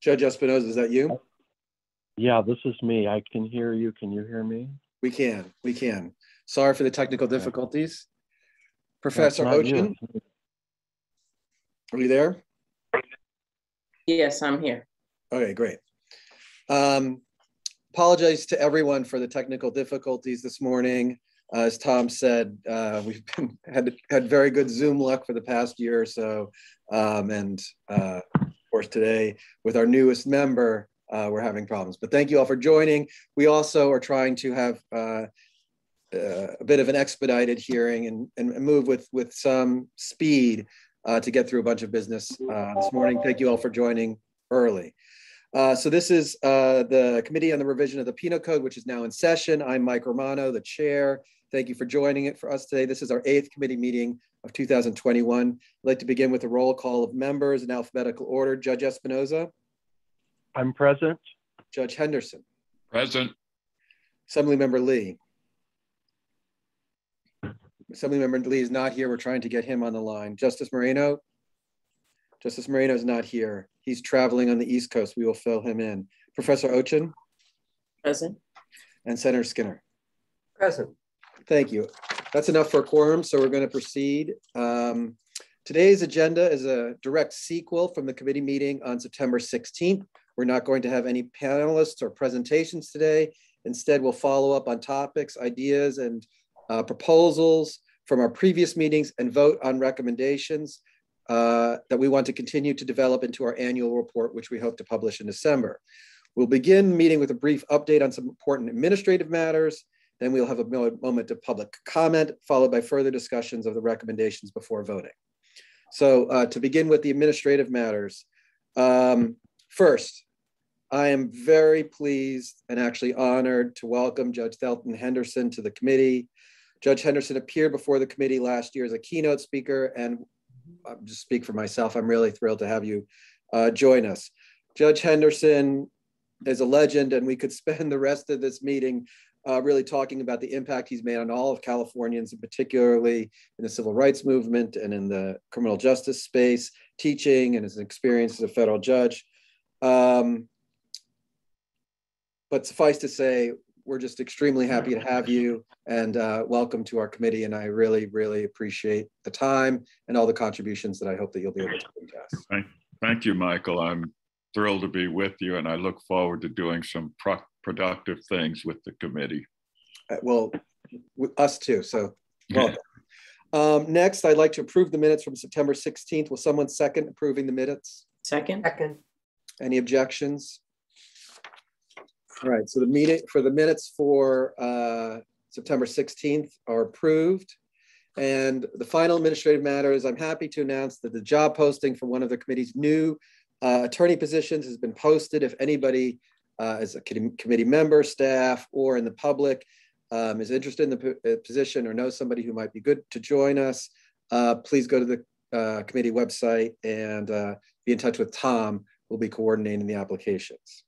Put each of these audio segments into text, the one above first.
Judge Espinoza, is that you? Yeah, this is me. I can hear you. Can you hear me? We can. Sorry for the technical difficulties. Professor That's not Ochin, you. are you there? Yes, I'm here. Okay, great. Apologize to everyone for the technical difficulties this morning. As Tom said, we've had very good Zoom luck for the past year or so. Of course, today with our newest member, we're having problems. But thank you all for joining. We also are trying to have a bit of an expedited hearing and move with some speed to get through a bunch of business this morning. Thank you all for joining early. So this is the Committee on the Revision of the Penal Code, which is now in session. I'm Mike Romano, the chair. Thank you for joining it for us today. This is our 8th committee meeting of 2021. I'd like to begin with a roll call of members in alphabetical order. Judge Espinoza. I'm present. Judge Henderson. Present. Assemblymember Lee. Assemblymember Lee is not here. We're trying to get him on the line. Justice Moreno. Justice Moreno is not here. He's traveling on the East Coast. We will fill him in. Professor Ochin. Present. And Senator Skinner. Present. Thank you. That's enough for a quorum, so we're going to proceed. Today's agenda is a direct sequel from the committee meeting on September 16th. We're not going to have any panelists or presentations today. Instead, we'll follow up on topics, ideas, and proposals from our previous meetings and vote on recommendations that we want to continue to develop into our annual report, which we hope to publish in December. We'll begin the meeting with a brief update on some important administrative matters. Then we'll have a moment of public comment, followed by further discussions of the recommendations before voting. So to begin with the administrative matters, first, I am very pleased and actually honored to welcome Judge Thelton Henderson to the committee. Judge Henderson appeared before the committee last year as a keynote speaker, and I'll just speak for myself, I'm really thrilled to have you join us. Judge Henderson is a legend, and we could spend the rest of this meeting really talking about the impact he's made on all of Californians, and particularly in the civil rights movement and in the criminal justice space, teaching and his experience as a federal judge. But suffice to say, we're just extremely happy to have you, and welcome to our committee. And I really, really appreciate the time and all the contributions that I hope that you'll be able to bring to us. Thank you, Michael. I'm thrilled to be with you, and I look forward to doing some productive things with the committee. Well, us too, so welcome. Next, I'd like to approve the minutes from September 16th. Will someone second approving the minutes? Second. Any objections? All right, so the minutes for September 16th are approved. And the final administrative matter is I'm happy to announce that the job posting for one of the committee's new attorney positions has been posted. If anybody as a committee member, staff, or in the public is interested in the position or knows somebody who might be good to join us, please go to the committee website and be in touch with Tom. We'll be coordinating the applications.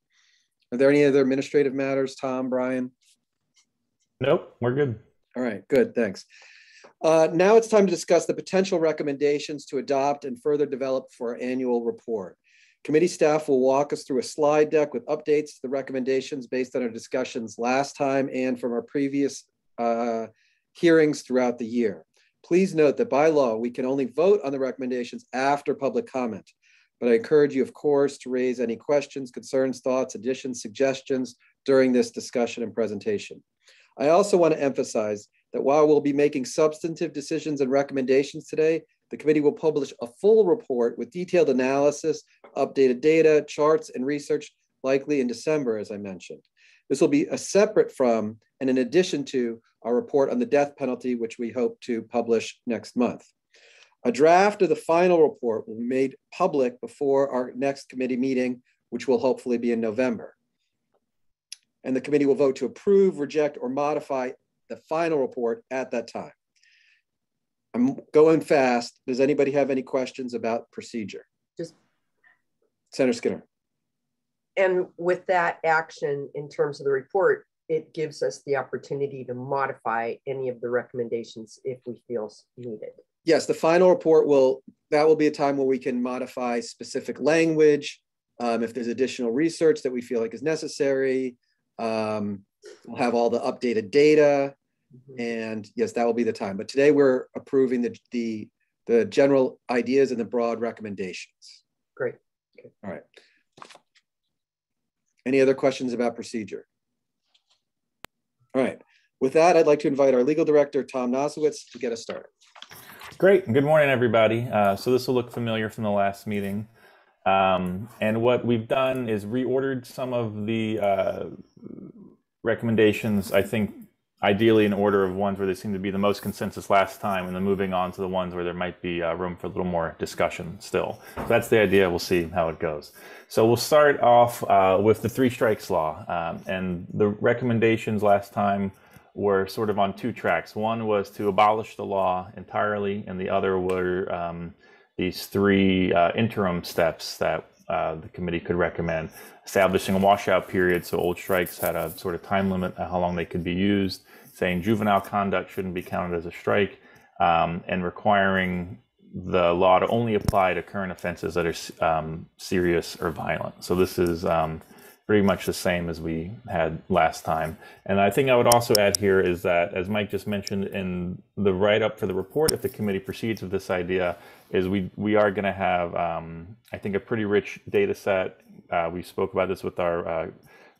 Are there any other administrative matters, Tom, Brian? Nope, we're good. All right, good, thanks. Now it's time to discuss the potential recommendations to adopt and further develop for our annual report. Committee staff will walk us through a slide deck with updates to the recommendations based on our discussions last time and from our previous hearings throughout the year. Please note that by law, we can only vote on the recommendations after public comment. But I encourage you, of course, to raise any questions, concerns, thoughts, additions, suggestions during this discussion and presentation. I also want to emphasize that while we'll be making substantive decisions and recommendations today, the committee will publish a full report with detailed analysis, updated data, charts, and research likely in December, as I mentioned. This will be a separate from and in addition to our report on the death penalty, which we hope to publish next month. A draft of the final report will be made public before our next committee meeting, which will hopefully be in November. And the committee will vote to approve, reject, or modify the final report at that time. I'm going fast. Does anybody have any questions about procedure? Just Senator Skinner. And with that action in terms of the report, it gives us the opportunity to modify any of the recommendations if we feel needed. Yes, the final report will be a time where we can modify specific language, If there's additional research that we feel like is necessary, we'll have all the updated data. And yes, that will be the time. But today we're approving the general ideas and the broad recommendations. Great. Okay. All right. Any other questions about procedure? All right. With that, I'd like to invite our legal director, Tom Nosowitz, to get us started. Great. Good morning, everybody. So this will look familiar from the last meeting. And what we've done is reordered some of the recommendations, I think, ideally in order of ones where they seem to be the most consensus last time, and then moving on to the ones where there might be room for a little more discussion still. So that's the idea. We'll see how it goes. So we'll start off with the 3 strikes law. And the recommendations last time were sort of on 2 tracks. One was to abolish the law entirely, and the other were these 3 interim steps that the committee could recommend. Establishing a washout period, so old strikes had a sort of time limit on how long they could be used, saying juvenile conduct shouldn't be counted as a strike, and requiring the law to only apply to current offenses that are serious or violent. So this is pretty much the same as we had last time. And I think I would also add here is that, as Mike just mentioned in the write-up for the report, if the committee proceeds with this idea, is we are going to have, I think, a pretty rich data set. We spoke about this with our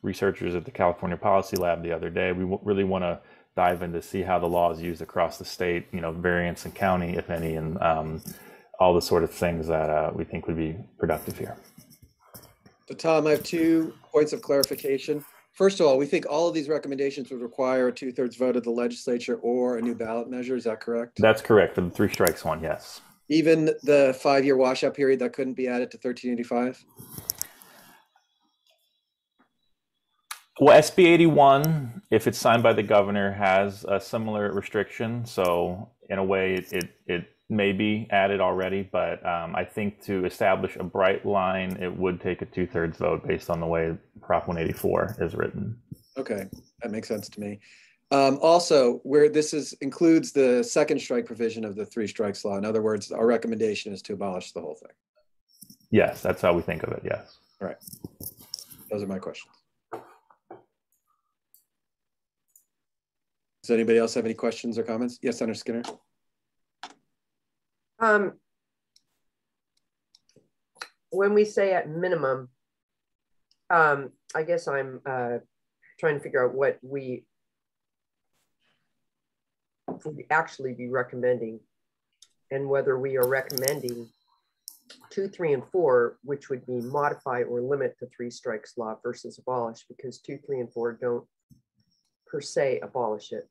researchers at the California Policy Lab the other day. We really want to dive in to see how the law is used across the state, variance in county, if any, and all the sort of things that we think would be productive here. So Tom, I have 2 points of clarification. First of all, we think all of these recommendations would require a 2/3 vote of the legislature or a new ballot measure. Is that correct? That's correct for the 3 strikes one, yes. Even the 5-year washout period that couldn't be added to 1385? Well, SB 81, if it's signed by the governor, has a similar restriction. So in a way, it may be added already, but I think to establish a bright line, it would take a 2/3 vote based on the way Prop 184 is written. Okay, that makes sense to me. Also, where this includes the 2nd strike provision of the 3 strikes law. In other words, our recommendation is to abolish the whole thing. Yes, that's how we think of it, yes. All right, those are my questions. Does anybody else have any questions or comments? Yes, Senator Skinner. When we say at minimum, I guess I'm trying to figure out what we would actually be recommending, and whether we are recommending 2, 3, and 4, which would be modify or limit the 3 strikes law versus abolish, because 2, 3, and 4 don't per se abolish it.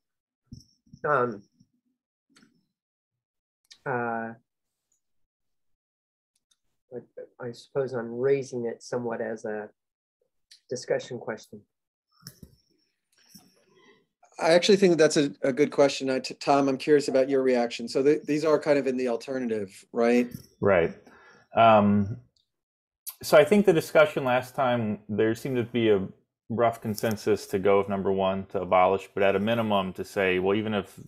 I suppose I'm raising it somewhat as a discussion question. I actually think that's a good question. Tom, I'm curious about your reaction. So these are kind of in the alternative, right? Right. So I think the discussion last time, there seemed to be a rough consensus to go with number 1, to abolish, but at a minimum to say, well, even if,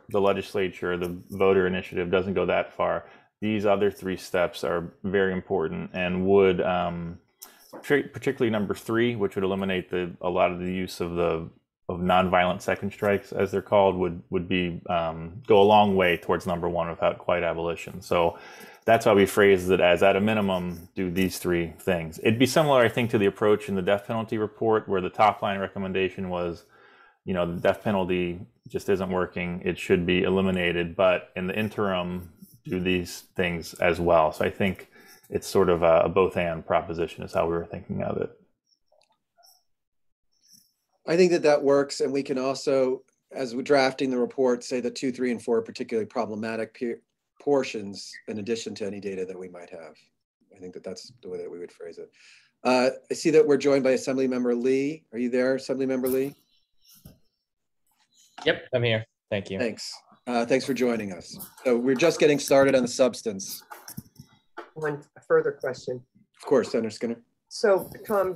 the legislature, the voter initiative doesn't go that far, these other 3 steps are very important and would, particularly number 3, which would eliminate a lot of the use of nonviolent second strikes, as they're called, would be go a long way towards number 1 without quite abolition. So that's why we phrased it as, at a minimum, do these 3 things. It'd be similar, I think, to the approach in the death penalty report, where the top line recommendation was, the death penalty just isn't working. It should be eliminated, but in the interim, do these things as well. So I think it's sort of a both and proposition is how we were thinking of it. I think that works. And we can also, as we're drafting the report, say that 2, 3, and 4 are particularly problematic portions in addition to any data that we might have. I think that's the way that we would phrase it. I see that we're joined by Assemblymember Lee. Are you there, Assemblymember Lee? Yep, I'm here. Thank you. Thanks. Thanks for joining us. So we're just getting started on the substance. One further question. Of course, Senator Skinner. So Tom,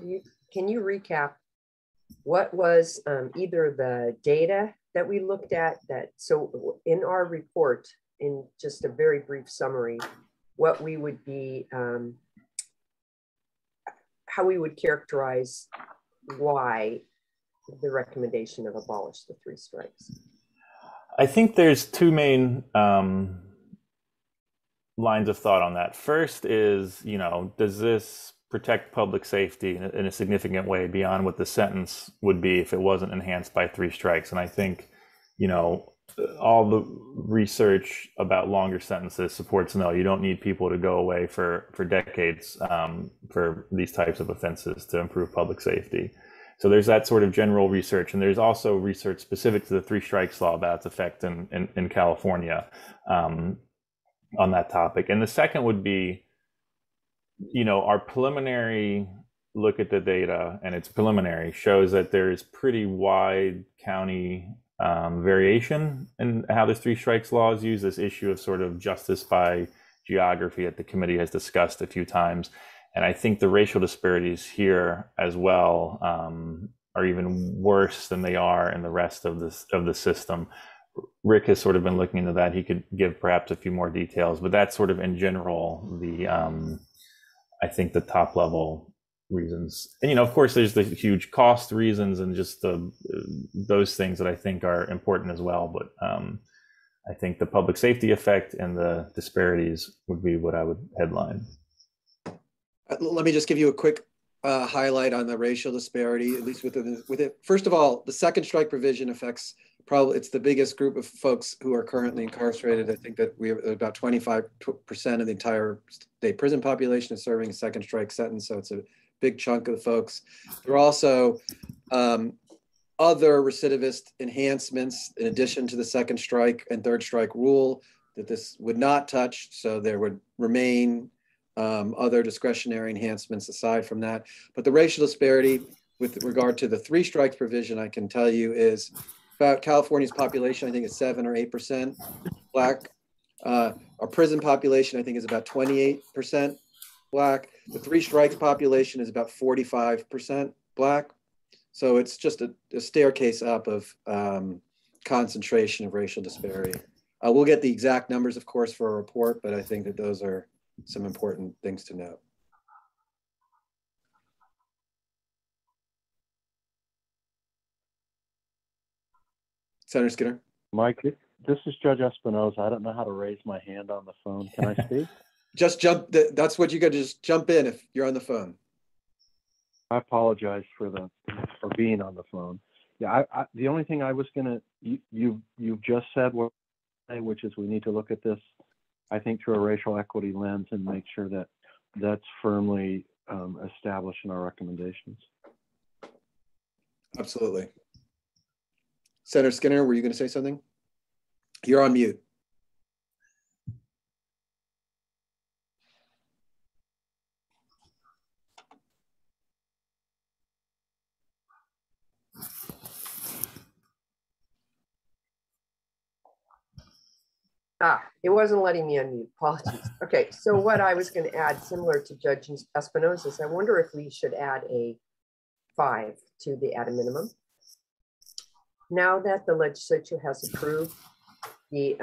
can you recap what was either the data that we looked at so in our report, in just a very brief summary, what we would be how we would characterize why the recommendation of abolish the 3 strikes. I think there's 2 main lines of thought on that. First is, does this protect public safety in a significant way beyond what the sentence would be if it wasn't enhanced by 3 strikes? And I think, all the research about longer sentences supports no, you don't need people to go away for decades for these types of offenses to improve public safety. So there's that sort of general research, and there's also research specific to the 3 strikes law about its effect in California on that topic. And the second would be, our preliminary look at the data, and it's preliminary, shows that there's pretty wide county variation in how the 3 strikes law is used. This issue of sort of justice by geography that the committee has discussed a few times. And I think the racial disparities here as well are even worse than they are in the rest of the system. Rick has sort of been looking into that. He could give perhaps a few more details, but that's sort of in general I think the top level reasons. And of course, there's the huge cost reasons and just those things that I think are important as well. But I think the public safety effect and the disparities would be what I would headline. Let me just give you a quick highlight on the racial disparity, at least with it. First of all, the 2nd strike provision affects it's the biggest group of folks who are currently incarcerated. I think that we have about 25% of the entire state prison population is serving a 2nd strike sentence. So it's a big chunk of the folks. There are also other recidivist enhancements in addition to the 2nd strike and 3rd strike rule that this would not touch. So there would remain other discretionary enhancements aside from that. But the racial disparity with regard to the 3 strikes provision, I can tell you, is about California's population, I think it's 7 or 8% Black. Our prison population, I think, is about 28% Black. The 3 strikes population is about 45% Black. So it's just a staircase up of concentration of racial disparity. We'll get the exact numbers, of course, for a report, but I think that those are some important things to note. Senator Skinner. Mike, this is Judge Espinoza. I don't know how to raise my hand on the phone. Can I speak? Just jump. That's what you got to just jump in if you're on the phone. I apologize for being on the phone. Yeah, the only thing I was gonna you've just said, which is we need to look at this, I think, through a racial equity lens and make sure that that's firmly established in our recommendations. Absolutely. Senator Skinner, were you going to say something? You're on mute. It wasn't letting me unmute. Apologies. Okay, so what I was going to add, similar to Judge Espinoza, is I wonder if we should add a 5 to the at a minimum. Now that the legislature has approved the,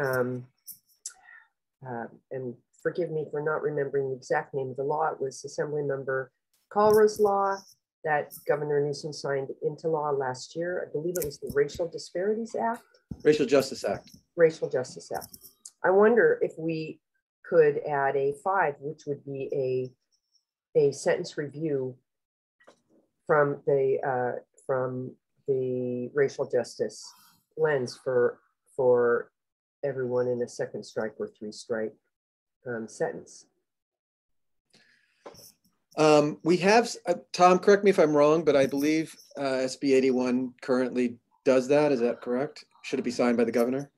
and forgive me for not remembering the exact name of the law, it was Assemblymember Colra's law that Governor Newsom signed into law last year. I believe it was the Racial Disparities Act. Racial Justice Act. Racial Justice Act. I wonder if we could add a 5, which would be a sentence review from the racial justice lens for everyone in a 2nd strike or 3 strike sentence. We have, Tom, correct me if I'm wrong, but I believe SB 81 currently does that. Is that correct? Should it be signed by the governor?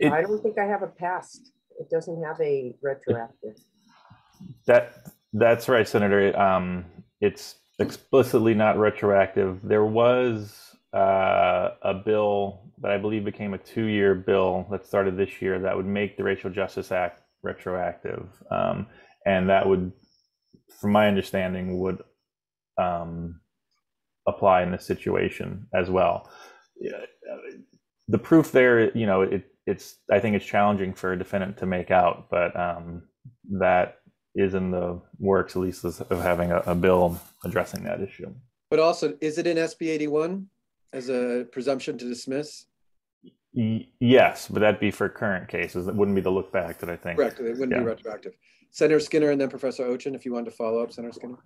I don't think I have a past. It doesn't have a retroactive. That's right, Senator. It's explicitly not retroactive. There was a bill that I believe became a 2-year bill that started this year that would make the Racial Justice Act retroactive. And that would, from my understanding, would apply in this situation as well. The proof there, I think it's challenging for a defendant to make out, but that is in the works, at least, of having a bill addressing that issue. But also, is it in SB 81 as a presumption to dismiss? Yes, but that'd be for current cases. That wouldn't be the look back that I think. Correct. It wouldn't be retroactive. Senator Skinner and then Professor Ochin, if you wanted to follow up, Senator Skinner.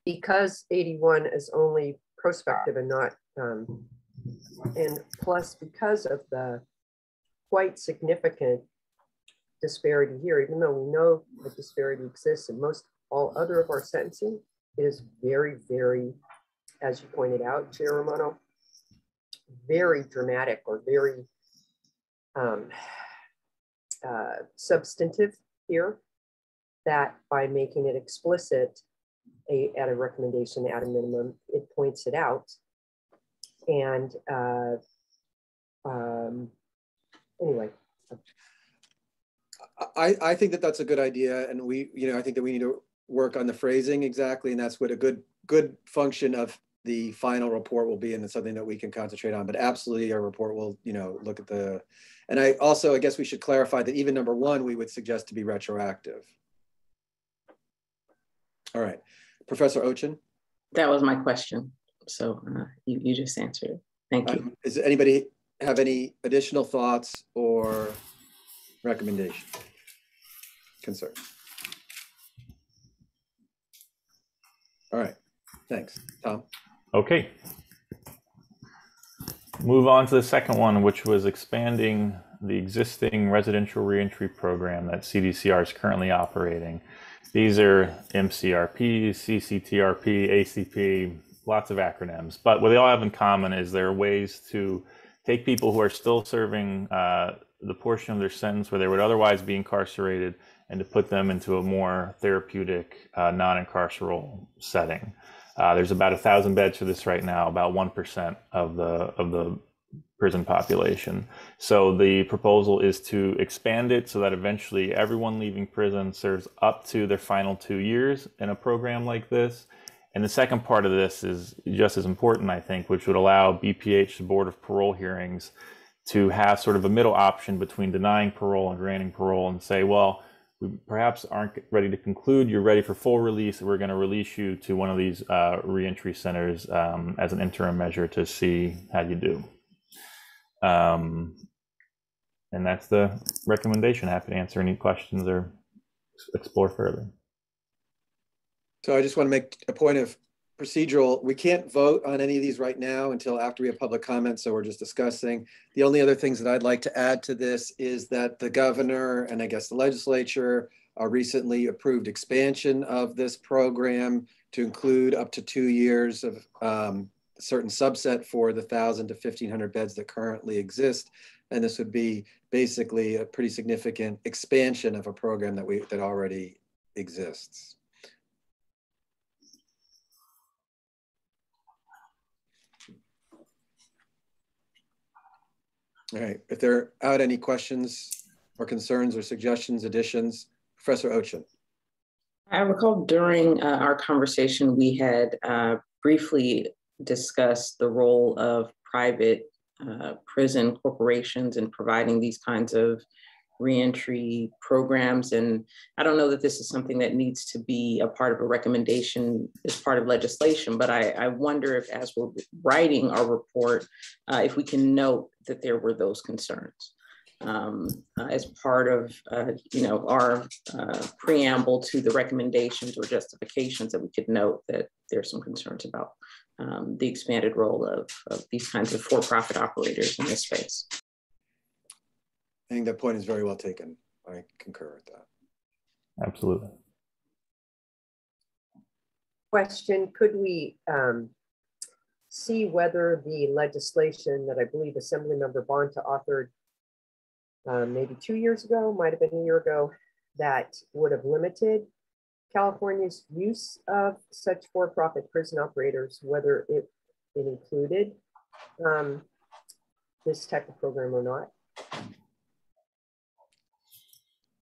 Because 81 is only prospective and not, and plus because of the quite significant disparity here, even though we know the disparity exists in most all other of our sentencing, it is very, very, as you pointed out, Chair Romano, very dramatic or very substantive here, that by making it explicit at a recommendation at a minimum, it points it out. And anyway. I think that that's a good idea. And I think that we need to work on the phrasing exactly. And that's what a good function of the final report will be, and it's something that we can concentrate on. But absolutely, our report will, look at and I guess we should clarify that even number 1, we would suggest to be retroactive. All right, Professor Ochin. That was my question. So you just answered it. Thank you. Does anybody have any additional thoughts or recommendation, concerns? All right, thanks. Tom? Okay. Move on to the second one, which was expanding the existing residential reentry program that CDCR is currently operating. These are MCRP, CCTRP, ACP, lots of acronyms. But what they all have in common is there are ways to take people who are still serving the portion of their sentence where they would otherwise be incarcerated and to put them into a more therapeutic, non-incarceral setting. There's about 1,000 beds for this right now, about 1% of the prison population. So the proposal is to expand it so that eventually everyone leaving prison serves up to their final 2 years in a program like this. And the second part of this is just as important, I think, which would allow BPH, the Board of Parole Hearings, to have sort of a middle option between denying parole and granting parole and say, well, we perhaps aren't ready to conclude, you're ready for full release, we're going to release you to one of these reentry centers as an interim measure to see how you do. And that's the recommendation. Happy to answer any questions or explore further. So I just want to make a point of procedural. We can't vote on any of these right now until after we have public comment, so we're just discussing. The only other things that I'd like to add to this is that the governor and I guess the legislature recently approved expansion of this program to include up to 2 years of a certain subset for the 1,000 to 1,500 beds that currently exist. And this would be basically a pretty significant expansion of a program that already exists. All right, if there are any questions or concerns or suggestions, additions, Professor Ochin. I recall during our conversation, we had briefly discussed the role of private prison corporations in providing these kinds of reentry programs. And I don't know that this is something that needs to be a part of a recommendation as part of legislation, but I wonder if, as we're writing our report, if we can note that there were those concerns as part of our preamble to the recommendations or justifications, that we could note that there's some concerns about the expanded role of these kinds of for-profit operators in this space. I think that point is very well taken. I concur with that. Absolutely. Question, could we see whether the legislation that I believe Assemblymember Bonta authored maybe 2 years ago, might have been a year ago, that would have limited California's use of such for-profit prison operators, whether it included this type of program or not?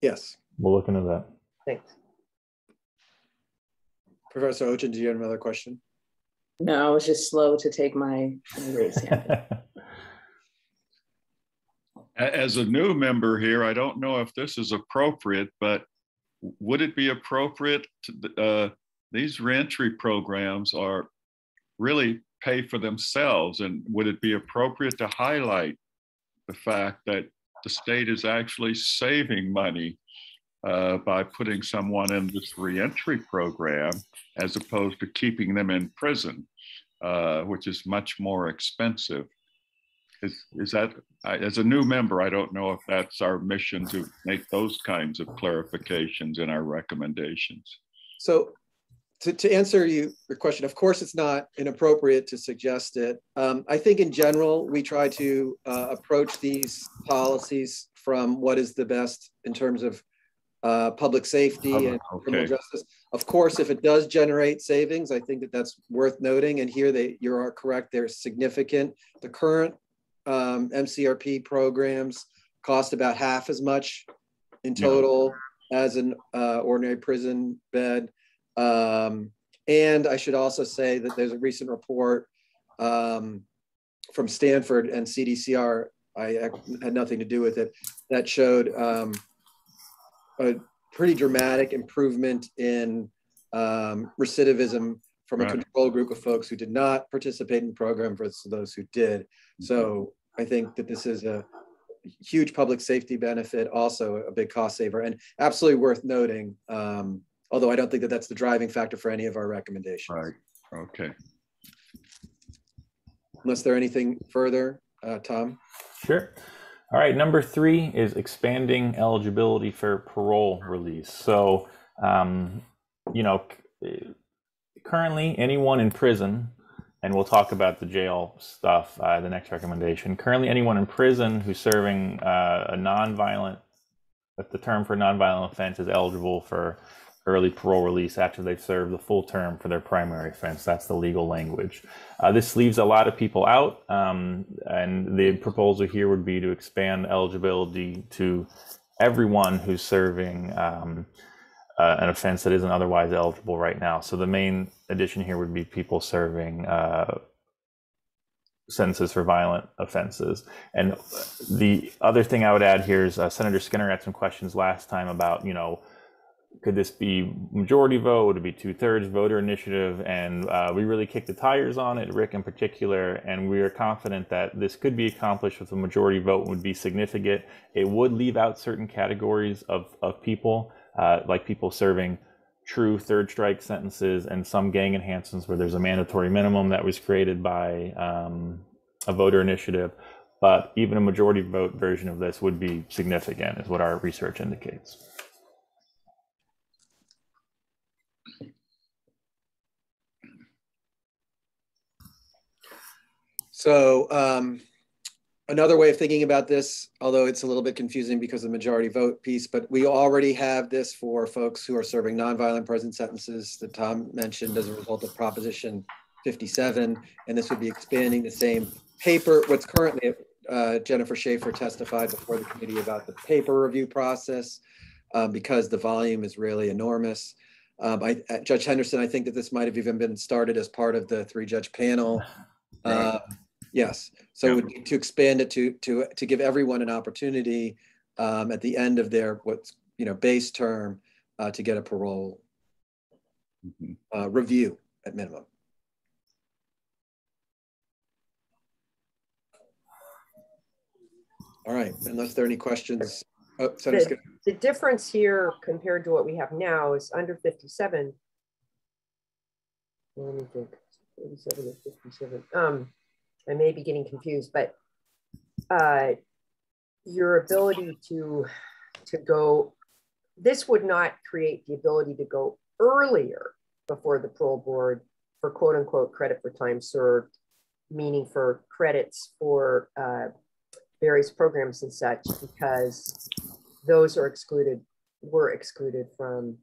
Yes. We'll look into that. Thanks. Professor Ochin, do you have another question? No, I was just slow to take my raise hand. As a new member here, I don't know if this is appropriate, but would it be appropriate to, these reentry programs are really pay for themselves, and would it be appropriate to highlight the fact that the state is actually saving money by putting someone in this reentry program as opposed to keeping them in prison, which is much more expensive? Is that, as a new member, I don't know if that's our mission to make those kinds of clarifications in our recommendations. So to answer your question, of course, it's not inappropriate to suggest it. I think in general, we try to approach these policies from what is the best in terms of public safety and criminal justice. Of course, if it does generate savings, I think that that's worth noting. And here you are correct, they're significant. The current MCRP programs cost about half as much in total as an ordinary prison bed. And I should also say that there's a recent report from Stanford and CDCR, I had nothing to do with it, that showed a pretty dramatic improvement in recidivism from a control group of folks who did not participate in the program versus those who did. So I think that this is a huge public safety benefit, also a big cost saver, and absolutely worth noting, although I don't think that that's the driving factor for any of our recommendations. Right, okay. Unless there anything further, Tom? Sure. All right, number 3 is expanding eligibility for parole release. So, you know, currently anyone in prison, and we'll talk about the jail stuff, the next recommendation. Currently anyone in prison who's serving a nonviolent, if the term for nonviolent offense is eligible for early parole release after they've served the full term for their primary offense. That's the legal language. This leaves a lot of people out, and the proposal here would be to expand eligibility to everyone who's serving an offense that isn't otherwise eligible right now. So the main addition here would be people serving sentences for violent offenses. And the other thing I would add here is Senator Skinner had some questions last time about, you know, could this be majority vote? Would it be 2/3 voter initiative? And we really kicked the tires on it, Rick in particular, and we are confident that this could be accomplished with a majority vote, would be significant. It would leave out certain categories of people, like people serving true third strike sentences and some gang enhancements where there's a mandatory minimum that was created by a voter initiative. But even a majority vote version of this would be significant, is what our research indicates. So another way of thinking about this, although it's a little bit confusing because of the majority vote piece, but we already have this for folks who are serving nonviolent prison sentences that Tom mentioned as a result of Proposition 57, and this would be expanding the same paper. What's currently, Jennifer Schaefer testified before the committee about the paper review process because the volume is really enormous. Judge Henderson, I think that this might have even been started as part of the 3-judge panel. Yes, so it would be to expand it to give everyone an opportunity at the end of their base term to get a parole review at minimum. All right, unless there are any questions. Oh, the difference here compared to what we have now is under 57. Let me think. 47 or 57. I may be getting confused, but your ability to go, this would not create the ability to go earlier before the parole board for quote unquote credit for time served, meaning for credits for various programs and such, because those are were excluded from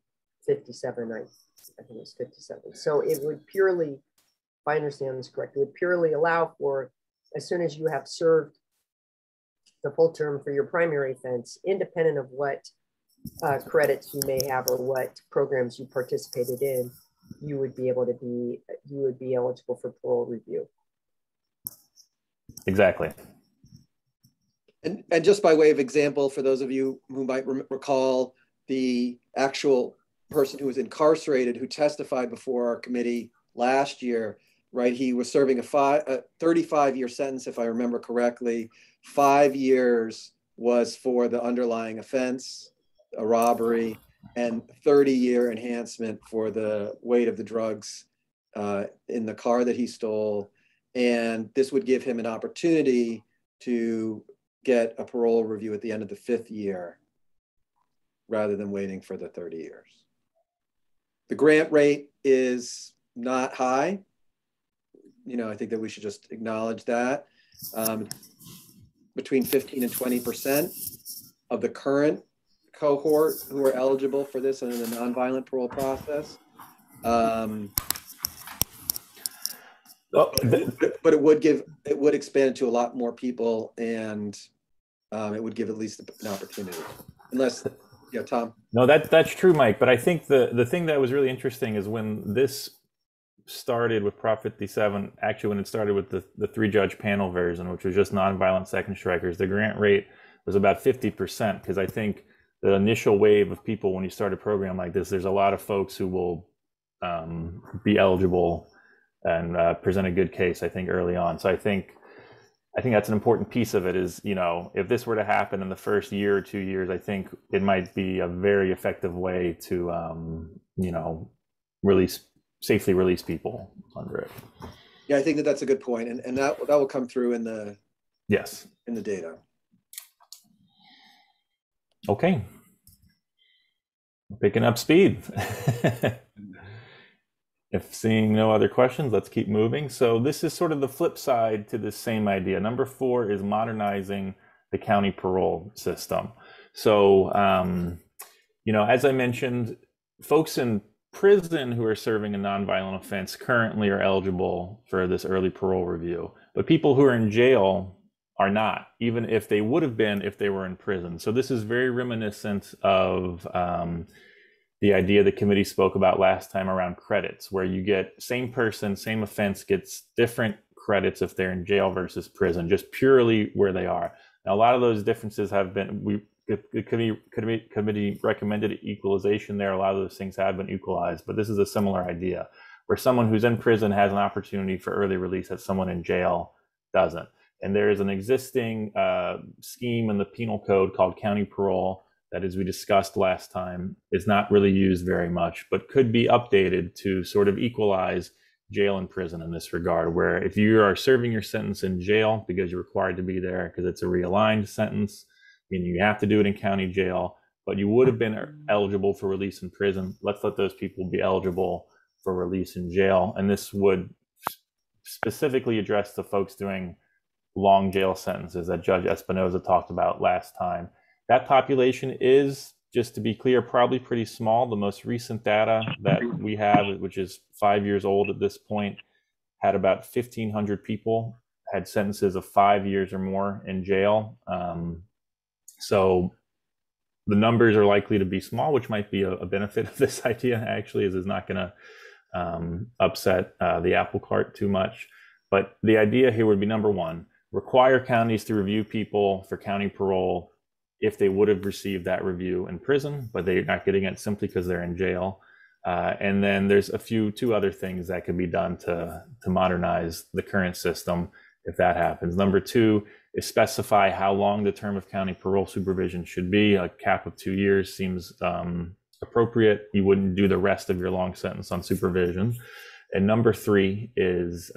57, I think it was 57. So it would purely, if I understand this correctly, would purely allow for, as soon as you have served the full term for your primary offense, independent of what credits you may have or what programs you participated in, you would be eligible for parole review. Exactly. And just by way of example, for those of you who might recall, the actual person who was incarcerated who testified before our committee last year, right? He was serving a 35-year sentence, if I remember correctly. 5 years was for the underlying offense, a robbery, and 30-year enhancement for the weight of the drugs in the car that he stole. And this would give him an opportunity to get a parole review at the end of the 5th year, rather than waiting for the 30 years. The grant rate is not high. I think that we should just acknowledge that. Between 15 and 20% of the current cohort who are eligible for this under the nonviolent parole process. But it would expand it to a lot more people, and it would give at least an opportunity. Unless, yeah, Tom. No, that's true, Mike. But I think the thing that was really interesting is when this started with Prop 57, actually when it started with the 3-judge panel version, which was just nonviolent second strikers, the grant rate was about 50%, because I think the initial wave of people, when you start a program like this, there's a lot of folks who will be eligible and present a good case, I think, early on. So I think that's an important piece of it is, if this were to happen in the first year or 2 years, I think it might be a very effective way to, safely release people under it. Yeah, I think that that's a good point. And that will come through in the, yes, in the data. Okay. Picking up speed. If seeing no other questions, let's keep moving. So this is sort of the flip side to the same idea. Number 4 is modernizing the county parole system. So, as I mentioned, folks in prison who are serving a nonviolent offense currently are eligible for this early parole review, but people who are in jail are not, even if they would have been if they were in prison. So this is very reminiscent of the idea the committee spoke about last time around credits, where you get same person, same offense gets different credits if they're in jail versus prison, just purely where they are. Now, a lot of those differences have been, the committee recommended equalization there. A lot of those things have been equalized, but this is a similar idea where someone who's in prison has an opportunity for early release that someone in jail doesn't. And there is an existing scheme in the penal code called county parole that, as we discussed last time, is not really used very much, but could be updated to sort of equalize jail and prison in this regard, where if you are serving your sentence in jail because you're required to be there because it's a realigned sentence, and you have to do it in county jail, but you would have been eligible for release in prison, let's let those people be eligible for release in jail. And this would specifically address the folks doing long jail sentences that Judge Espinoza talked about last time. That population is, just to be clear, probably pretty small. The most recent data that we have, which is 5 years old at this point, had about 1,500 people had sentences of 5 years or more in jail. So the numbers are likely to be small, which might be a benefit of this idea, actually, is it's not going to upset the apple cart too much. But the idea here would be, number 1, require counties to review people for county parole if they would have received that review in prison, but they're not getting it simply because they're in jail. And then there's two other things that could be done to modernize the current system if that happens. Number 2 is specify how long the term of county parole supervision should be. A cap of 2 years seems appropriate. You wouldn't do the rest of your long sentence on supervision. And number 3 is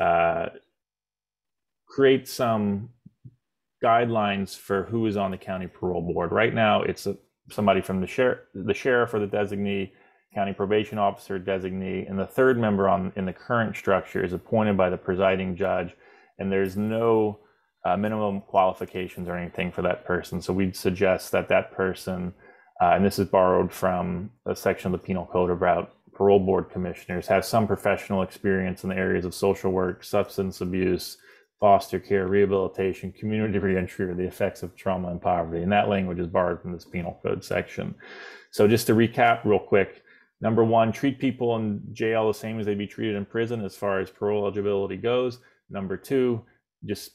create some guidelines for who is on the county parole board. Right now, it's somebody from the sheriff or the designee, county probation officer designee, and the third member in the current structure is appointed by the presiding judge, and there's no minimum qualifications or anything for that person. So we'd suggest that person, and this is borrowed from a section of the penal code about parole board commissioners, have some professional experience in the areas of social work, substance abuse, foster care, rehabilitation, community reentry, or the effects of trauma and poverty. And that language is borrowed from this penal code section. So just to recap real quick, number 1, treat people in jail the same as they'd be treated in prison as far as parole eligibility goes. Number 2, just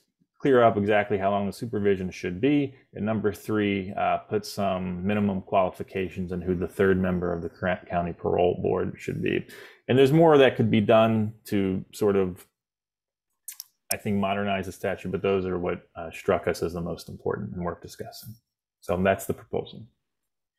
clear up exactly how long the supervision should be. And number 3, put some minimum qualifications and who the 3rd member of the county parole board should be. And there's more that could be done to sort of, I think, modernize the statute, but those are what struck us as the most important and worth discussing. So that's the proposal.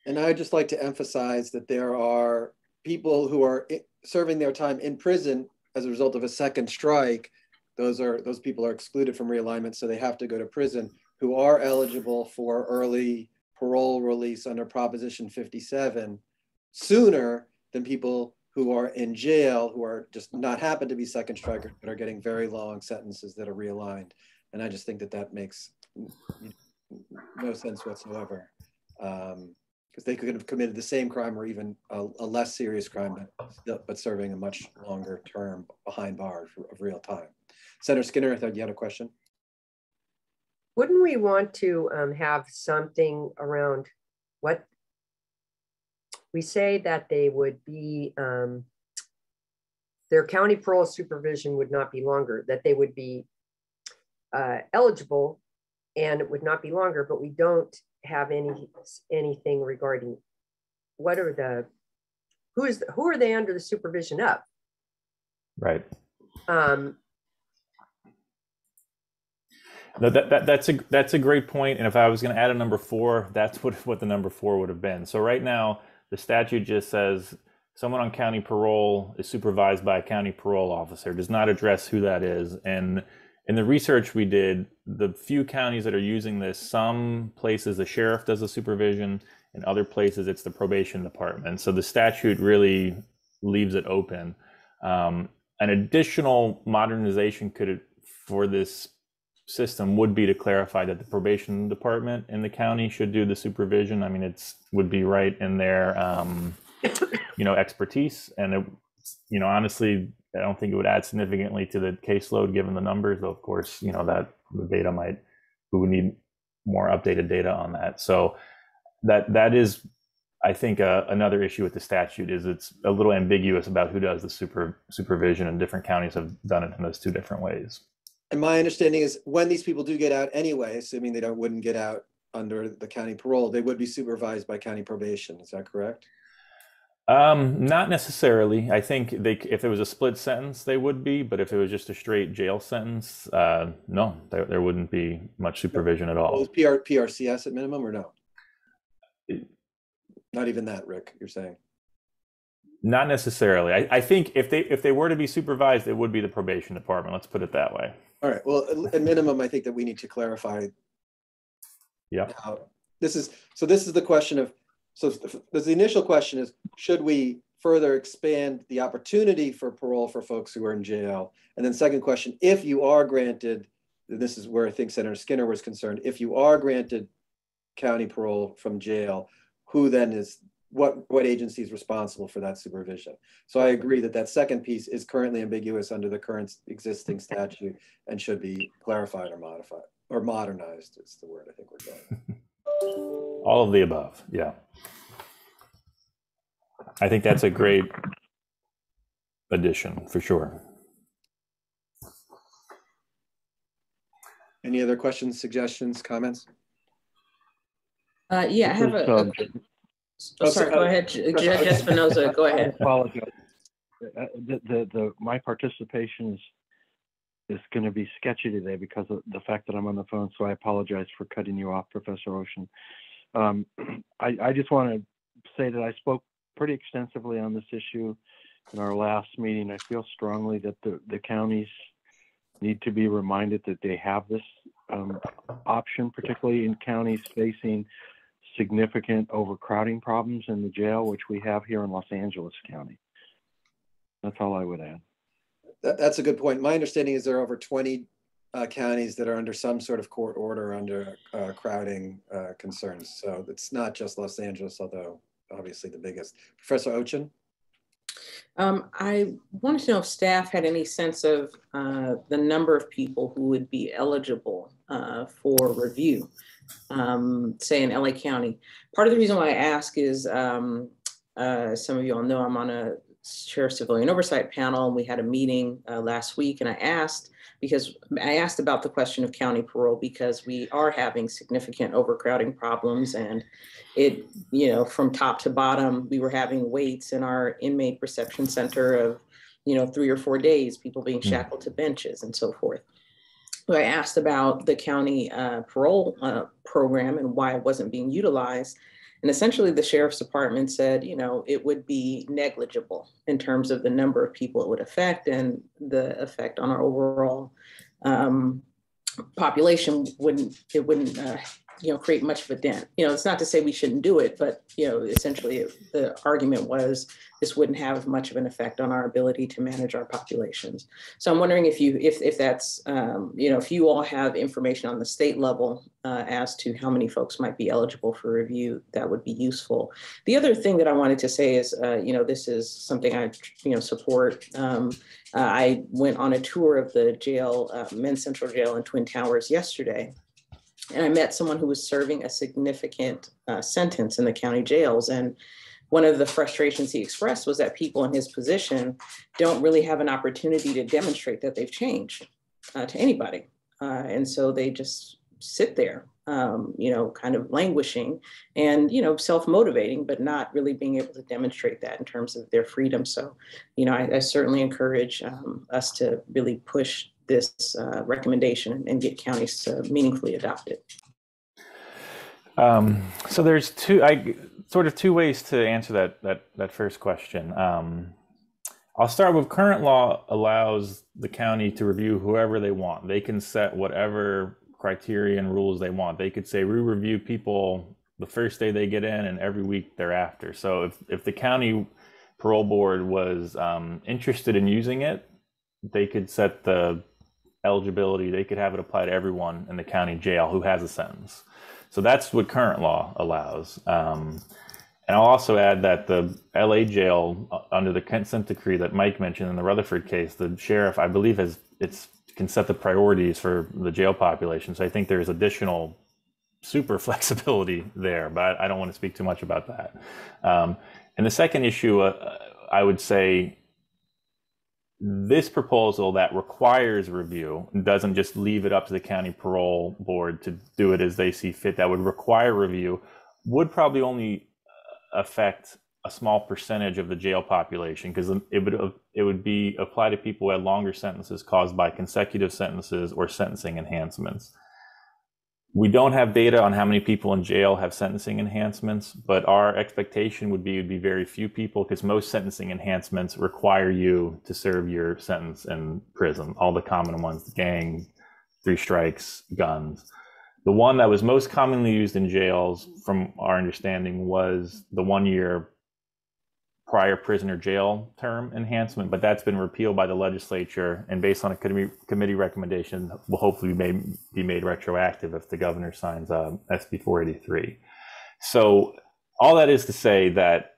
And I'd just like to emphasize that there are people who are serving their time in prison as a result of a second strike. Those people are excluded from realignment, so they have to go to prison, who are eligible for early parole release under Proposition 57 sooner than people who are in jail, who are just not happen to be second strikers, but are getting very long sentences that are realigned. And I just think that that makes no sense whatsoever, because they could have committed the same crime or even a less serious crime, but serving a much longer term behind bars of real time. Senator Skinner, I thought you had a question. Wouldn't we want to have something around what we say that they would be, their county parole supervision would not be longer, that they would be eligible and it would not be longer, but we don't have anything regarding what are the, who are they under the supervision of? Right. No, that's a great point. And if I was going to add a number 4, that's what the number 4 would have been. So right now, the statute just says someone on county parole is supervised by a county parole officer. It does not address who that is. And in the research we did, the few counties that are using this, some places the sheriff does the supervision, and other places it's the probation department. So the statute really leaves it open. An additional modernization for this system would be to clarify that the probation department in the county should do the supervision. I mean, would be right in their expertise, and honestly, I don't think it would add significantly to the caseload given the numbers, though of course that the data we would need more updated data on that. So that is, I think, another issue with the statute is it's a little ambiguous about who does the supervision, and different counties have done it in those 2 different ways. And my understanding is when these people do get out anyway, assuming they wouldn't get out under the county parole, they would be supervised by county probation. Is that correct? Not necessarily. I think if it was a split sentence, they would be, but if it was just a straight jail sentence, no, there wouldn't be much supervision at all. Was PRCS at minimum or no? Not even that, Rick, you're saying? Not necessarily. I think if they were to be supervised, it would be the probation department. Let's put it that way. All right. Well, at minimum, I think that we need to clarify. Yeah. This is the question of. So the initial question is, should we further expand the opportunity for parole for folks who are in jail? And then second question, if you are granted, this is where I think Senator Skinner was concerned, if you are granted county parole from jail, who then is, what agency is responsible for that supervision? So I agree that second piece is currently ambiguous under the current existing statute and should be clarified or modified, or modernized is the word I think we're going. All of the above, yeah. I think that's a great addition for sure. Any other questions, suggestions, comments? Yeah, I have sorry, go ahead, Judge Espinoza, go ahead. I apologize. My participation is going to be sketchy today because of the fact that I'm on the phone, so I apologize for cutting you off, Professor Ocean. I just want to say that I spoke pretty extensively on this issue in our last meeting. I feel strongly that the counties need to be reminded that they have this option, particularly in counties facing significant overcrowding problems in the jail, which we have here in Los Angeles County. That's all I would add. That's a good point. My understanding is there are over 20 counties that are under some sort of court order under crowding concerns. So it's not just Los Angeles, although obviously the biggest. Professor Ocean? I wanted to know if staff had any sense of the number of people who would be eligible for review, say in LA County. Part of the reason why I ask is, some of you all know I'm on a Chair of Civilian Oversight Panel, and we had a meeting last week, and I asked about the question of county parole because we are having significant overcrowding problems, and it, you know, from top to bottom, we were having waits in our inmate reception center of, you know, 3 or 4 days, people being shackled to benches and so forth. I asked about the county parole program and why it wasn't being utilized. And essentially the sheriff's department said, you know, it would be negligible in terms of the number of people it would affect and the effect on our overall population wouldn't you know, create much of a dent. You know, it's not to say we shouldn't do it, but, you know, essentially the argument was this wouldn't have much of an effect on our ability to manage our populations. So I'm wondering if that's, you know, if you all have information on the state level as to how many folks might be eligible for review, that would be useful. The other thing that I wanted to say is, you know, this is something I, you know, support. I went on a tour of the jail, Men's Central Jail in Twin Towers yesterday. And I met someone who was serving a significant sentence in the county jails. And one of the frustrations he expressed was that people in his position don't really have an opportunity to demonstrate that they've changed to anybody. And so they just sit there, you know, kind of languishing and, you know, self-motivating, but not really being able to demonstrate that in terms of their freedom. So, you know, I certainly encourage us to really push this recommendation and get counties to meaningfully adopt it. So there's two ways to answer that first question. I'll start with current law allows the county to review whoever they want. They can set whatever criteria and rules they want. They could say we review people the first day they get in and every week thereafter. So if the county parole board was interested in using it, they could set the eligibility, they could have it apply to everyone in the county jail who has a sentence. So that's what current law allows. And I'll also add that the LA jail, under the consent decree that Mike mentioned in the Rutherford case, the sheriff, I believe, can set the priorities for the jail population. So I think there's additional super flexibility there, but I don't want to speak too much about that. And the second issue, I would say, this proposal that requires review doesn't just leave it up to the county parole board to do it as they see fit. That would require review would probably only affect a small percentage of the jail population, because it would be applied to people who had longer sentences caused by consecutive sentences or sentencing enhancements. We don't have data on how many people in jail have sentencing enhancements, but our expectation would be very few people, because most sentencing enhancements require you to serve your sentence in prison. All the common ones, gang, 3 strikes, guns. The one that was most commonly used in jails, from our understanding, was the 1-year prior prisoner jail term enhancement, but that's been repealed by the legislature, and based on a committee recommendation will hopefully be made retroactive if the governor signs SB 483. So all that is to say that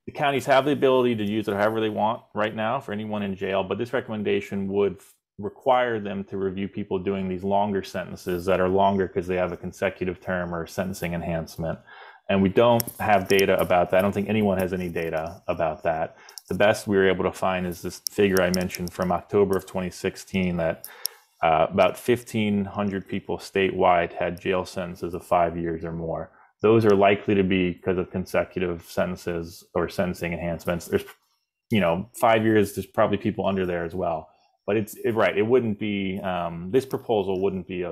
the counties have the ability to use it however they want right now for anyone in jail, but this recommendation would require them to review people doing these longer sentences that are longer because they have a consecutive term or a sentencing enhancement. And we don't have data about that. I don't think anyone has any data about that. The best we were able to find is this figure I mentioned from October of 2016, that about 1,500 people statewide had jail sentences of 5 years or more. Those are likely to be because of consecutive sentences or sentencing enhancements. There's, 5 years, there's probably people under there as well. But it wouldn't be, this proposal wouldn't be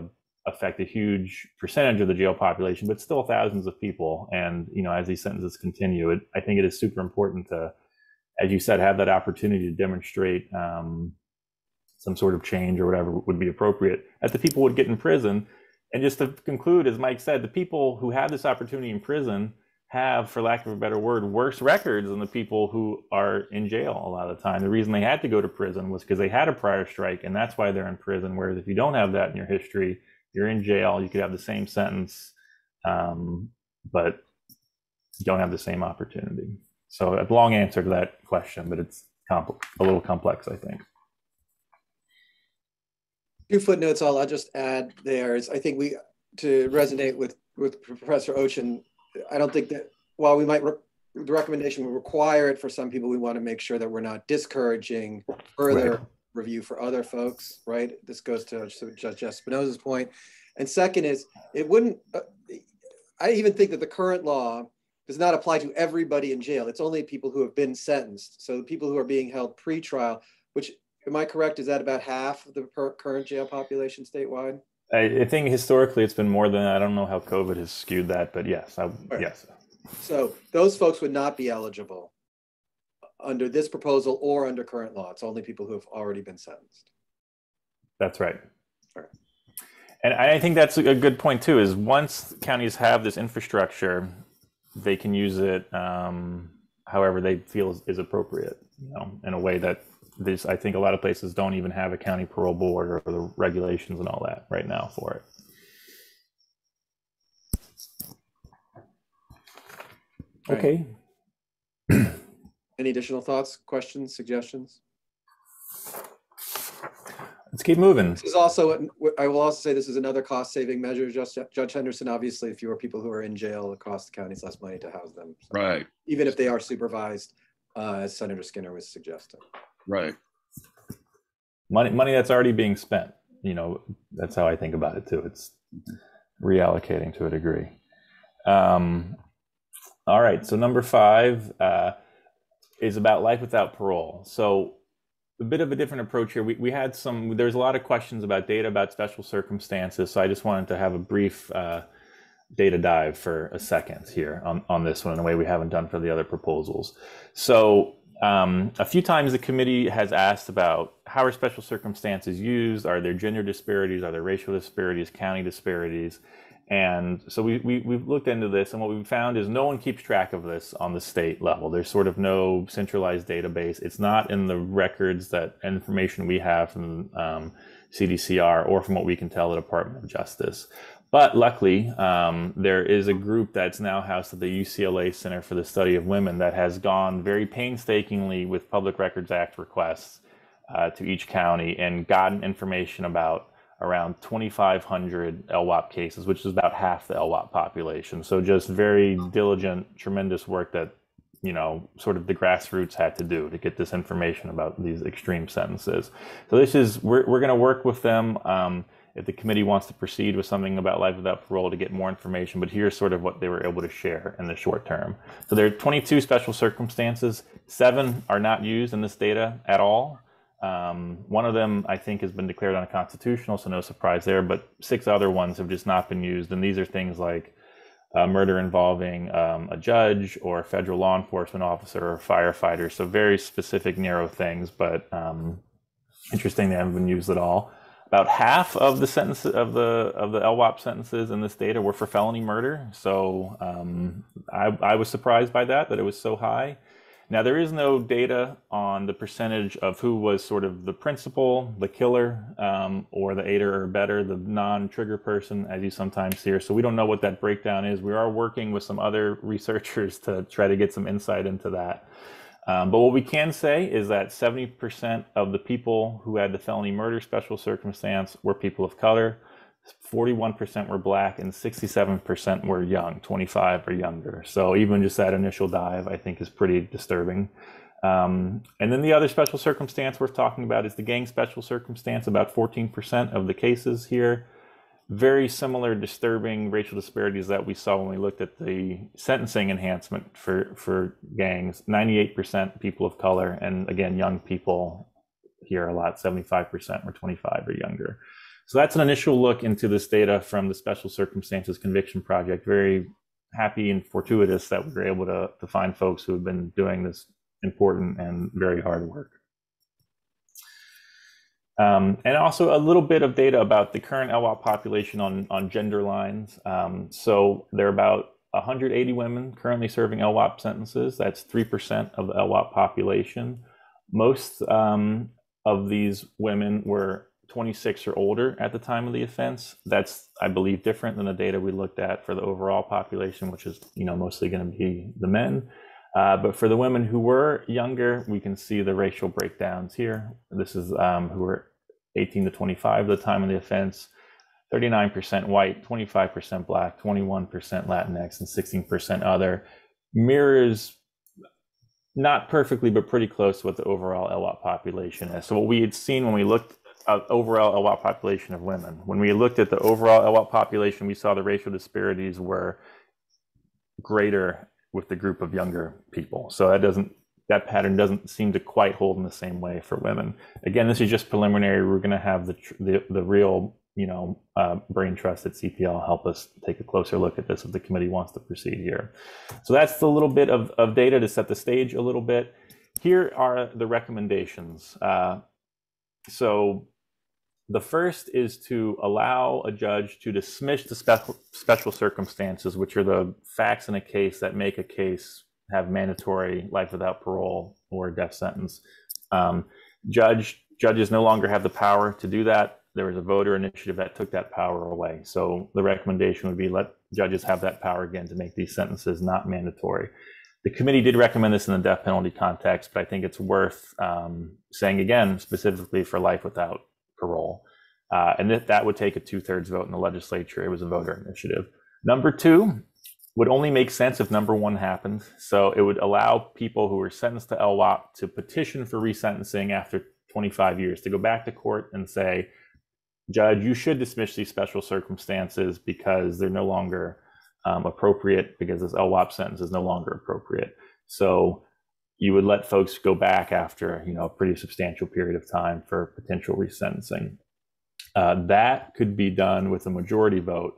affect a huge percentage of the jail population, but still thousands of people. And, as these sentences continue, I think it is super important to, as you said, have that opportunity to demonstrate some sort of change or whatever would be appropriate as the people would get in prison. And just to conclude, as Mike said, the people who have this opportunity in prison have, for lack of a better word, worse records than the people who are in jail a lot of the time. The reason they had to go to prison was because they had a prior strike, and that's why they're in prison. Whereas if you don't have that in your history, you're in jail, you could have the same sentence, but you don't have the same opportunity. So a long answer to that question, but it's a little complex, I think. 2 footnotes I'll just add there is, I think to resonate with Professor Ocean, I don't think that while we might the recommendation would require it for some people. We want to make sure that we're not discouraging further review for other folks, right? This goes to Judge Espinosa's point. And second is, it wouldn't, I even think that the current law does not apply to everybody in jail. It's only people who have been sentenced. So the people who are being held pre-trial, which, am I correct, is that about half of the current jail population statewide? I think historically it's been more than that. I don't know how COVID has skewed that, but yes, yes. So those folks would not be eligible under this proposal or under current law. It's only people who have already been sentenced. That's right. All right. And I think that's a good point too, is once counties have this infrastructure, they can use it however they feel is appropriate, in a way that I think a lot of places don't even have a county parole board or the regulations and all that right now for it. Okay. Any additional thoughts, questions, suggestions? Let's keep moving. This is also, I will also say, this is another cost-saving measure. Judge Henderson, obviously, if fewer people who are in jail, it costs the counties less money to house them. So, right. Even if they are supervised, as Senator Skinner was suggesting. Right. Money that's already being spent. That's how I think about it too. It's reallocating to a degree. All right. So number 5 is about life without parole. So a bit of a different approach here. There's a lot of questions about data about special circumstances. So I just wanted to have a brief data dive for a second here on this one in a way we haven't done for the other proposals. So a few times the committee has asked about how are special circumstances used? Are there gender disparities? Are there racial disparities, county disparities? And so we've looked into this, and what we've found is no one keeps track of this on the state level. There's sort of no centralized database. It's not in the records that information we have from CDCR or from what we can tell the Department of Justice. But luckily, there is a group that's now housed at the UCLA Center for the Study of Women that has gone very painstakingly with Public Records Act requests to each county and gotten information about around 2,500 LWOP cases, which is about half the LWOP population. So just very diligent, tremendous work that, sort of the grassroots had to do to get this information about these extreme sentences. So we're going to work with them if the committee wants to proceed with something about life without parole to get more information, but here's sort of what they were able to share in the short term. So there are 22 special circumstances. 7 are not used in this data at all. One of them, I think, has been declared unconstitutional, so no surprise there, but 6 other ones have just not been used. And these are things like murder involving a judge or a federal law enforcement officer or a firefighter. So very specific, narrow things, but interesting they haven't been used at all. About half of the sentences of the LWOP sentences in this data were for felony murder. So I was surprised by that it was so high. Now, there is no data on the percentage of who was sort of the principal, the killer, or the aider or abettor, the non-trigger person, as you sometimes hear. So we don't know what that breakdown is. We are working with some other researchers to try to get some insight into that. But what we can say is that 70% of the people who had the felony murder special circumstance were people of color. 41% were Black and 67% were young, 25 or younger. So even just that initial dive, I think, is pretty disturbing. And then the other special circumstance worth talking about is the gang special circumstance, about 14% of the cases here. Very similar disturbing racial disparities that we saw when we looked at the sentencing enhancement for gangs. 98% people of color, and again, young people here a lot, 75% were 25 or younger. So that's an initial look into this data from the Special Circumstances Conviction Project. Very happy and fortuitous that we were able to find folks who have been doing this important and very hard work. And also a little bit of data about the current LWOP population on gender lines. So there are about 180 women currently serving LWOP sentences. That's 3% of the LWOP population. Most of these women were 26 or older at the time of the offense. That's, I believe, different than the data we looked at for the overall population, which is, mostly going to be the men. But for the women who were younger, we can see the racial breakdowns here. This is who were 18 to 25 at the time of the offense. 39% white, 25% Black, 21% Latinx, and 16% other. Mirrors not perfectly, but pretty close to what the overall LWAP population is. So what we had seen when we looked at overall LWAP population of women, when we looked at the overall LWAP population, we saw the racial disparities were greater with the group of younger people. So that pattern doesn't seem to quite hold in the same way for women. Again, this is just preliminary. We're going to have the real, brain trust at CPL help us take a closer look at this if the committee wants to proceed here. So that's the little bit of data to set the stage a little bit. Here are the recommendations. So the first is to allow a judge to dismiss the special circumstances, which are the facts in a case that make a case have mandatory life without parole or death sentence. Judges no longer have the power to do that. There was a voter initiative that took that power away. So the recommendation would be let judges have that power again to make these sentences not mandatory. The committee did recommend this in the death penalty context, but I think it's worth saying again, specifically for life without parole. And that would take a 2/3 vote in the legislature. It was a voter initiative. Number 2 would only make sense if number 1 happened. So it would allow people who were sentenced to LWAP to petition for resentencing after 25 years to go back to court and say, Judge, you should dismiss these special circumstances because they're no longer appropriate, because this LWAP sentence is no longer appropriate. So you would let folks go back after a pretty substantial period of time for potential resentencing. That could be done with a majority vote,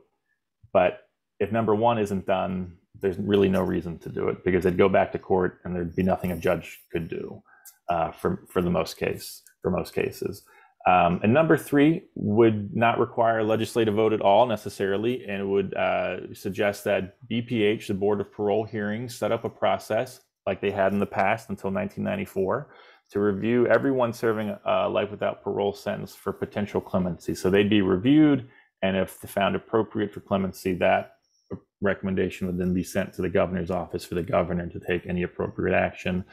but if number 1 isn't done, there's really no reason to do it because they'd go back to court and there'd be nothing a judge could do for most cases. And number 3 would not require a legislative vote at all necessarily, and it would suggest that BPH, the Board of Parole Hearings, set up a process like they had in the past until 1994 to review everyone serving a life without parole sentence for potential clemency. So they'd be reviewed, and if found appropriate for clemency, that recommendation would then be sent to the governor's office for the governor to take any appropriate action.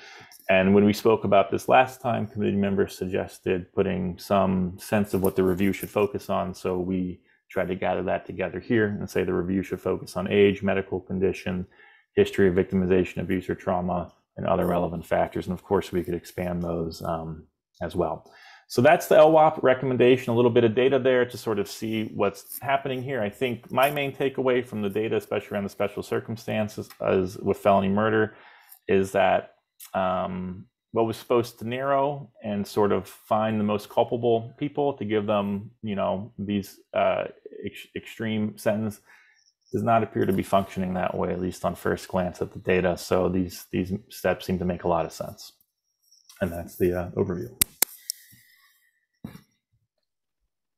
And when we spoke about this last time, committee members suggested putting some sense of what the review should focus on. So we tried to gather that together here and say the review should focus on age, medical condition, history of victimization, abuse, or trauma, and other relevant factors. And of course, we could expand those as well. So that's the LWAP recommendation, a little bit of data there to sort of see what's happening here. I think my main takeaway from the data, especially around the special circumstances as with felony murder, is that what was supposed to narrow and sort of find the most culpable people to give them, these extreme sentence does not appear to be functioning that way, at least on first glance at the data. So these steps seem to make a lot of sense. And that's the overview.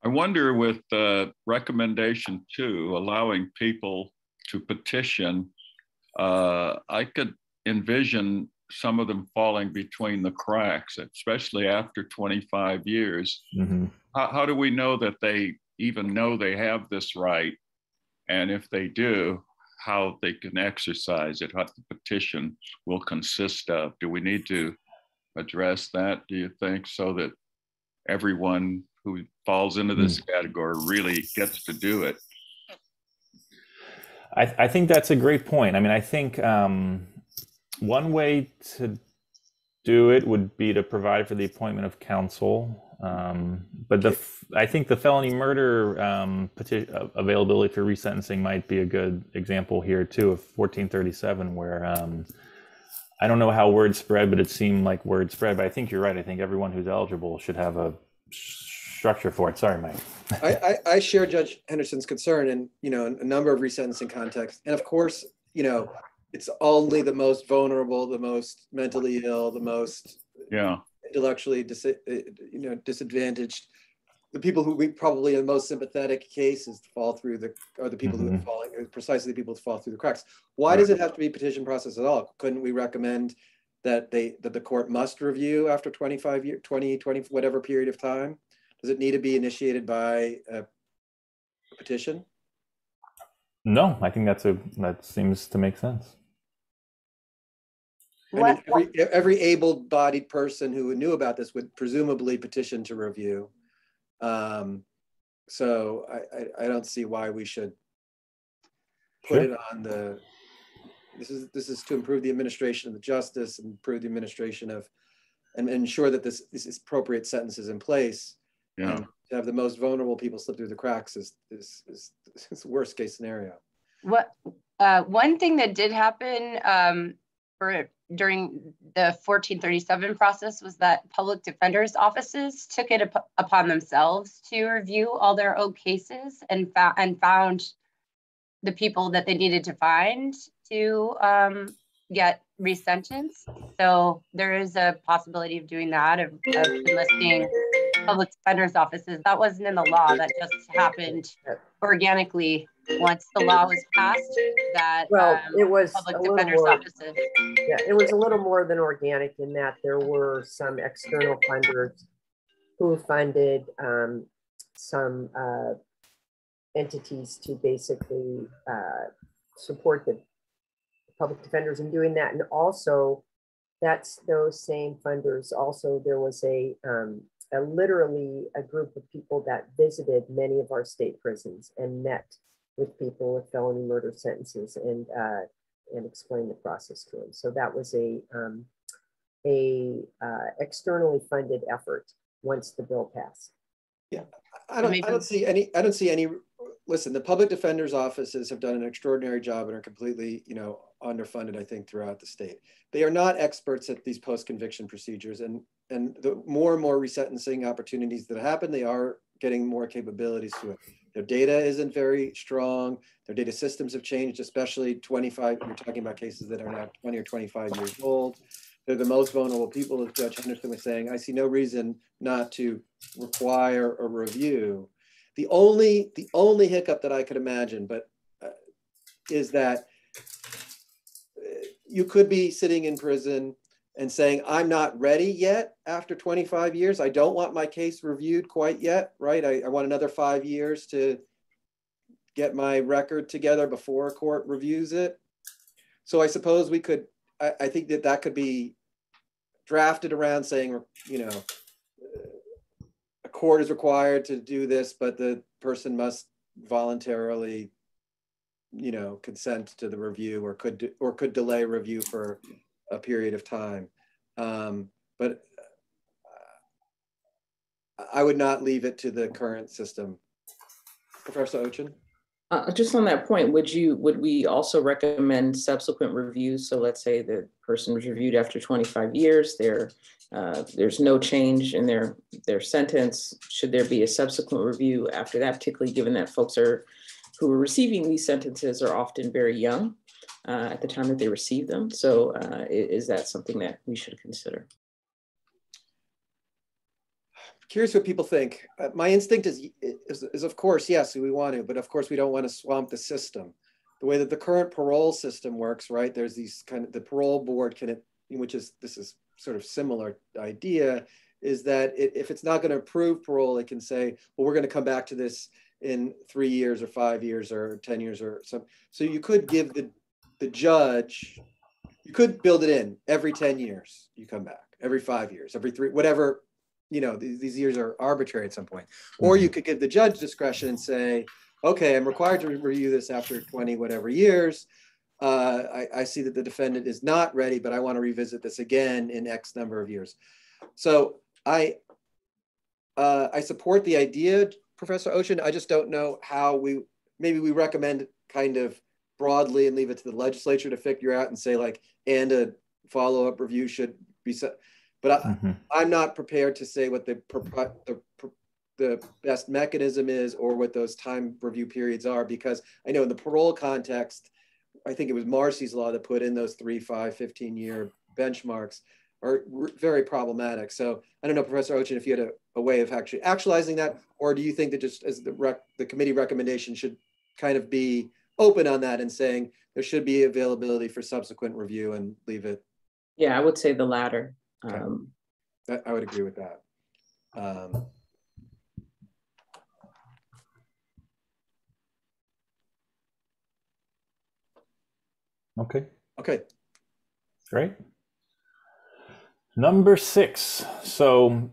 I wonder with recommendation 2, allowing people to petition, I could envision some of them falling between the cracks, especially after 25 years. Mm-hmm. How do we know that they even know they have this right? And if they do, how they can exercise it, what the petition will consist of? Do we need to address that, do you think, so that everyone who falls into this category really gets to do it? I think that's a great point. I mean, I think one way to do it would be to provide for the appointment of counsel. But I think the felony murder availability for resentencing might be a good example here too of 1437, where I don't know how word spread, but it seemed like word spread. But I think you're right. I think everyone who's eligible should have a structure for it. Sorry, Mike. I share Judge Henderson's concern in a number of resentencing contexts, and of course, it's only the most vulnerable, the most mentally ill, the most intellectually disadvantaged, the people who we probably in the most sympathetic cases fall through are the people who are falling, precisely the people who fall through the cracks. Why does it have to be petition process at all? Couldn't we recommend that the court must review after 25 years, 20, whatever period of time? Does it need to be initiated by a petition? No, I think that seems to make sense. I mean, every able-bodied person who knew about this would presumably petition to review. So I don't see why we should put it on the this is to improve the administration of the justice, and improve the administration of, and ensure that this appropriate sentence is in place. Yeah. And to have the most vulnerable people slip through the cracks is the worst case scenario. What one thing that did happen during the 1437 process was that public defenders' offices took it upon themselves to review all their old cases and found the people that they needed to find to get resentenced. So there is a possibility of doing that, of enlisting public defenders' offices. That wasn't in the law. That just happened organically once the law was passed. That it was public defenders' offices. Yeah, it was a little more than organic in that there were some external funders who funded some entities to basically support the public defenders in doing that. And also, that's those same funders. Also, there was literally a group of people that visited many of our state prisons and met with people with felony murder sentences and explained the process to them. So that was a externally funded effort once the bill passed. Yeah, I don't see any. Listen, the public defender's offices have done an extraordinary job and are completely, underfunded, I think, throughout the state. They are not experts at these post-conviction procedures, and the more and more resentencing opportunities that happen, they are getting more capabilities to it. Their data isn't very strong. Their data systems have changed, especially 25, we're talking about cases that are now 20 or 25 years old. They're the most vulnerable people, as Judge Henderson was saying. I see no reason not to require a review. The only hiccup that I could imagine, but is that you could be sitting in prison and saying, I'm not ready yet after 25 years. I don't want my case reviewed quite yet, right? I want another 5 years to get my record together before a court reviews it. So I suppose we could, I think that could be drafted around saying, a court is required to do this, but the person must voluntarily, consent to the review, or could delay review for a period of time. But I would not leave it to the current system. Professor Ochin? Just on that point, would we also recommend subsequent reviews? So let's say the person was reviewed after 25 years, there's no change in their sentence. Should there be a subsequent review after that, particularly given that folks who are receiving these sentences are often very young at the time that they receive them? So is that something that we should consider? Curious what people think. My instinct is of course, yes, we want to, but of course we don't want to swamp the system. The way that the current parole system works, right? There's these the parole board this is sort of similar idea, is that if it's not going to approve parole, it can say, well, we're going to come back to this in 3 years or 5 years or 10 years or something. So you could give the judge, you could build it in every 10 years, you come back, every 5 years, every 3, whatever. These years are arbitrary at some point. Or you could give the judge discretion and say, okay, I'm required to review this after 20 whatever years. I see that the defendant is not ready, but I want to revisit this again in X number of years. So I support the idea, Professor Ochin. I just don't know how maybe we recommend kind of broadly and leave it to the legislature to figure out and say and a follow-up review should be set. But I'm not prepared to say what the best mechanism is or what those time review periods are, because I know in the parole context, I think it was Marcy's law that put in those 3, 5, 15-year benchmarks are very problematic. So I don't know, Professor Ochin, if you had a way of actually actualizing that, or do you think that just as the committee recommendation should kind of be open on that and saying there should be availability for subsequent review and leave it? Yeah, I would say the latter. Okay. I would agree with that. Okay. Great. Number 6. So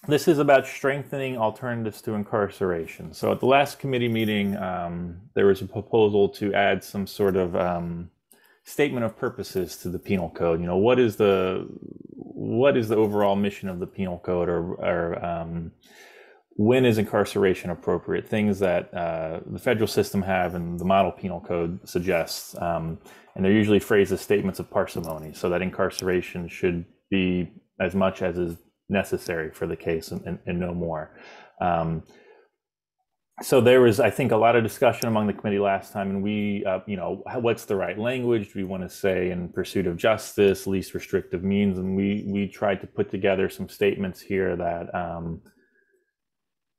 this is about strengthening alternatives to incarceration. So at the last committee meeting, there was a proposal to add some sort of statement of purposes to the penal code. You know, what is the overall mission of the penal code, or when is incarceration appropriate? Things that the federal system have and the model penal code suggests, and they're usually phrased as statements of parsimony, so that incarceration should be as much as is necessary for the case and no more. So there was, I think, a lot of discussion among the committee last time, and we, you know, what's the right language? Do we want to say in pursuit of justice, least restrictive means? And we tried to put together some statements here that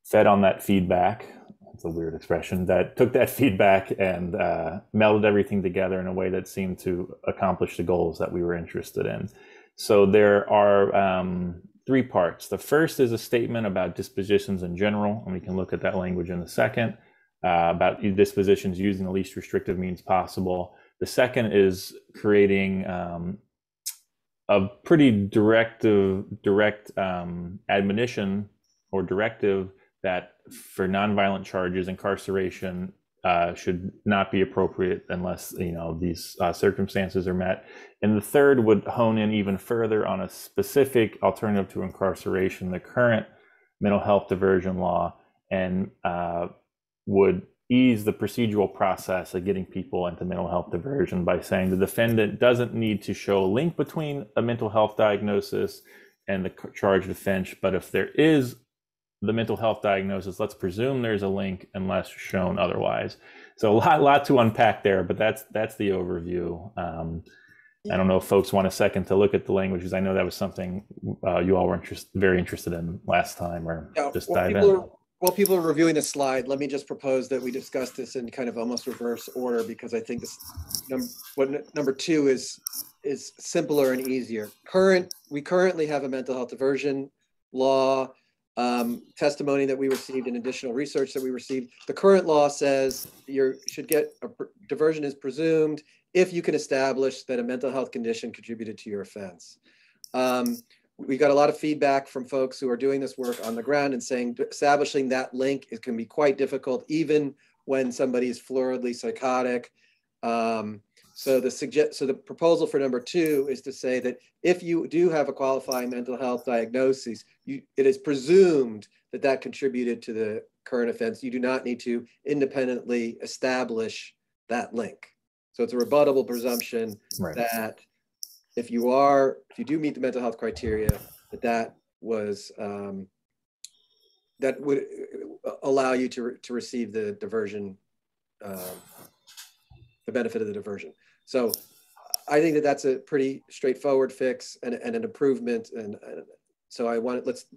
fed on that feedback. That's a weird expression. That took that feedback and melded everything together in a way that seemed to accomplish the goals that we were interested in. So there are 3 parts. The first is a statement about dispositions in general, and we can look at that language in a second, about dispositions using the least restrictive means possible. The second is creating a pretty direct admonition or directive that for nonviolent charges, incarceration should not be appropriate unless, you know, these circumstances are met. And the third would hone in even further on a specific alternative to incarceration, the current mental health diversion law, and would ease the procedural process of getting people into mental health diversion by saying the defendant doesn't need to show a link between a mental health diagnosis and the charged offense, but if there is the mental health diagnosis, let's presume there's a link unless shown otherwise. So a lot to unpack there, but that's the overview. I don't know if folks want a second to look at the language, because I know that was something you all were very interested in last time, or just dive in. While people are reviewing the slide, let me just propose that we discuss this in kind of almost reverse order, because I think this number 2 is simpler and easier. We currently have a mental health diversion law, testimony that we received and additional research that we received. The current law says you should get diversion is presumed if you can establish that a mental health condition contributed to your offense. We got a lot of feedback from folks who are doing this work on the ground and saying establishing that link, it can be quite difficult, even when somebody is floridly psychotic. So the proposal for number 2 is to say that if you do have a qualifying mental health diagnosis, it is presumed that that contributed to the current offense. You do not need to independently establish that link. So it's a rebuttable presumption that if you do meet the mental health criteria, that would allow you to receive the diversion, the benefit of the diversion. So I think that that's a pretty straightforward fix and an improvement. And so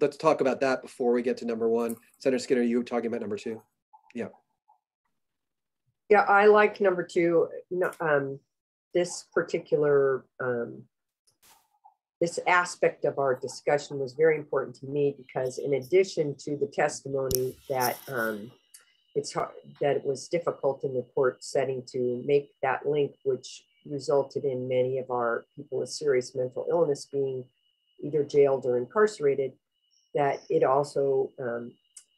let's talk about that before we get to number 1. Senator Skinner, you were talking about number 2. Yeah. Yeah, I like number 2. This particular, this aspect of our discussion was very important to me, because in addition to the testimony that that it was difficult in the court setting to make that link, which resulted in many of our people with serious mental illness being either jailed or incarcerated, that it also,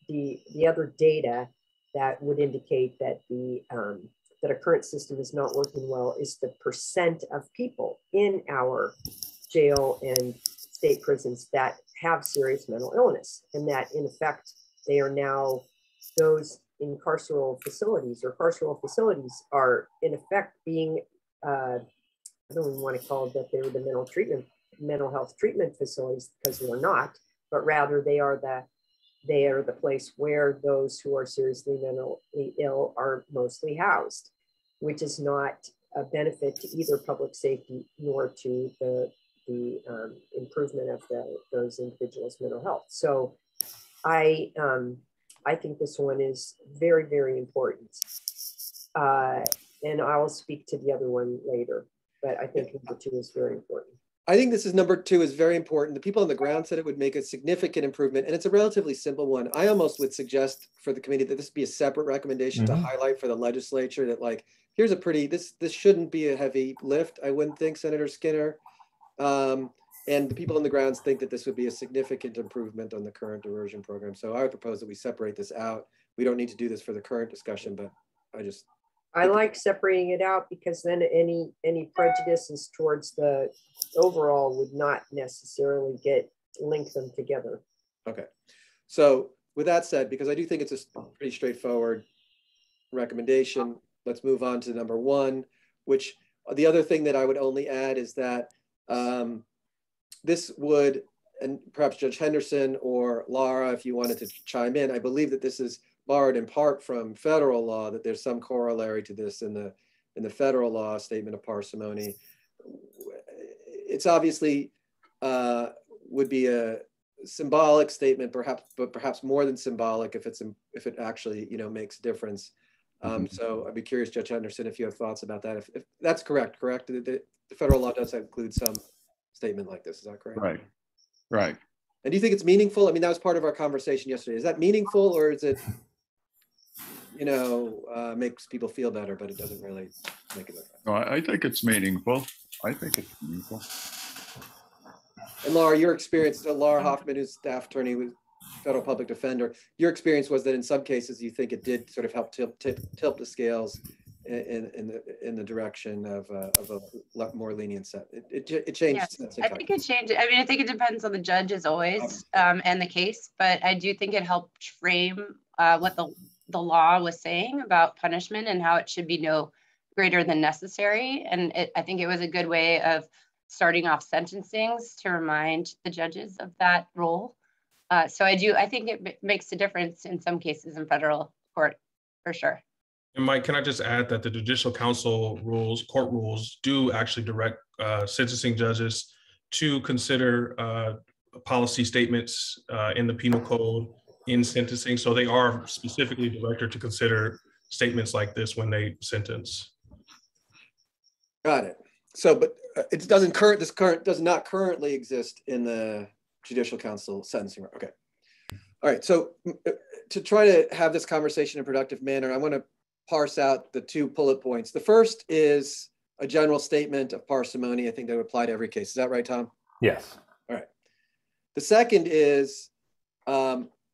the other data that would indicate that that our current system is not working well is the percent of people in our jail and state prisons that have serious mental illness, and that in effect, they are now those in carceral facilities, or carceral facilities are in effect being, I don't even want to call it that they were the mental health treatment facilities, because they are not, but rather they are the place where those who are seriously mentally ill are mostly housed, which is not a benefit to either public safety nor to the improvement of those individuals' mental health. So I think this one is very, very important. And I will speak to the other one later, but I think number 2 is very important. I think number 2 is very important. The people on the ground said it would make a significant improvement, and it's a relatively simple one. I almost would suggest for the committee that this be a separate recommendation to highlight for the legislature, that like, here's a this shouldn't be a heavy lift, I wouldn't think, Senator Skinner. And the people on the grounds think that this would be a significant improvement on the current diversion program. So I would propose that we separate this out. We don't need to do this for the current discussion, but I like separating it out because then any prejudices towards the overall would not necessarily link them together. Okay. So with that said, because I do think it's a pretty straightforward recommendation, let's move on to number one, which the other thing that I would only add is that this would, and perhaps Judge Henderson or Laura, if you wanted to chime in, I believe that this is borrowed in part from federal law, that there's some corollary to this in the federal law statement of parsimony. It's obviously would be a symbolic statement, perhaps, but perhaps more than symbolic if it actually makes a difference. So I'd be curious, Judge Henderson, if you have thoughts about that. If that's correct? The federal law does include some statement like this. Is that correct? Right. Right. And do you think it's meaningful? I mean, that was part of our conversation yesterday. Is that meaningful, or is it, makes people feel better, but it doesn't really make a difference? No, I think it's meaningful. I think it's meaningful. And Laura, your experience, Laura Hoffman, who's staff attorney with federal public defender, your experience was that in some cases you think it did sort of help tilt the scales in the direction of a more lenient set. It changed. Yes, I think it changed. I mean, I think it depends on the judge as always, and the case, but I do think it helped frame what the law was saying about punishment and how it should be no greater than necessary. And I think it was a good way of starting off sentencings to remind the judges of that role. So I think it makes a difference in some cases in federal court, for sure. And Mike, can I just add that the Judicial Council rules, court rules, do actually direct sentencing judges to consider policy statements in the penal code in sentencing. So they are specifically directed to consider statements like this when they sentence. Got it. So, but it does not currently exist in the Judicial Council sentencing. Okay. All right. So to try to have this conversation in a productive manner, I want to parse out the two bullet points. The first is a general statement of parsimony. I think that would apply to every case. Is that right, Tom? Yes. All right. The second is,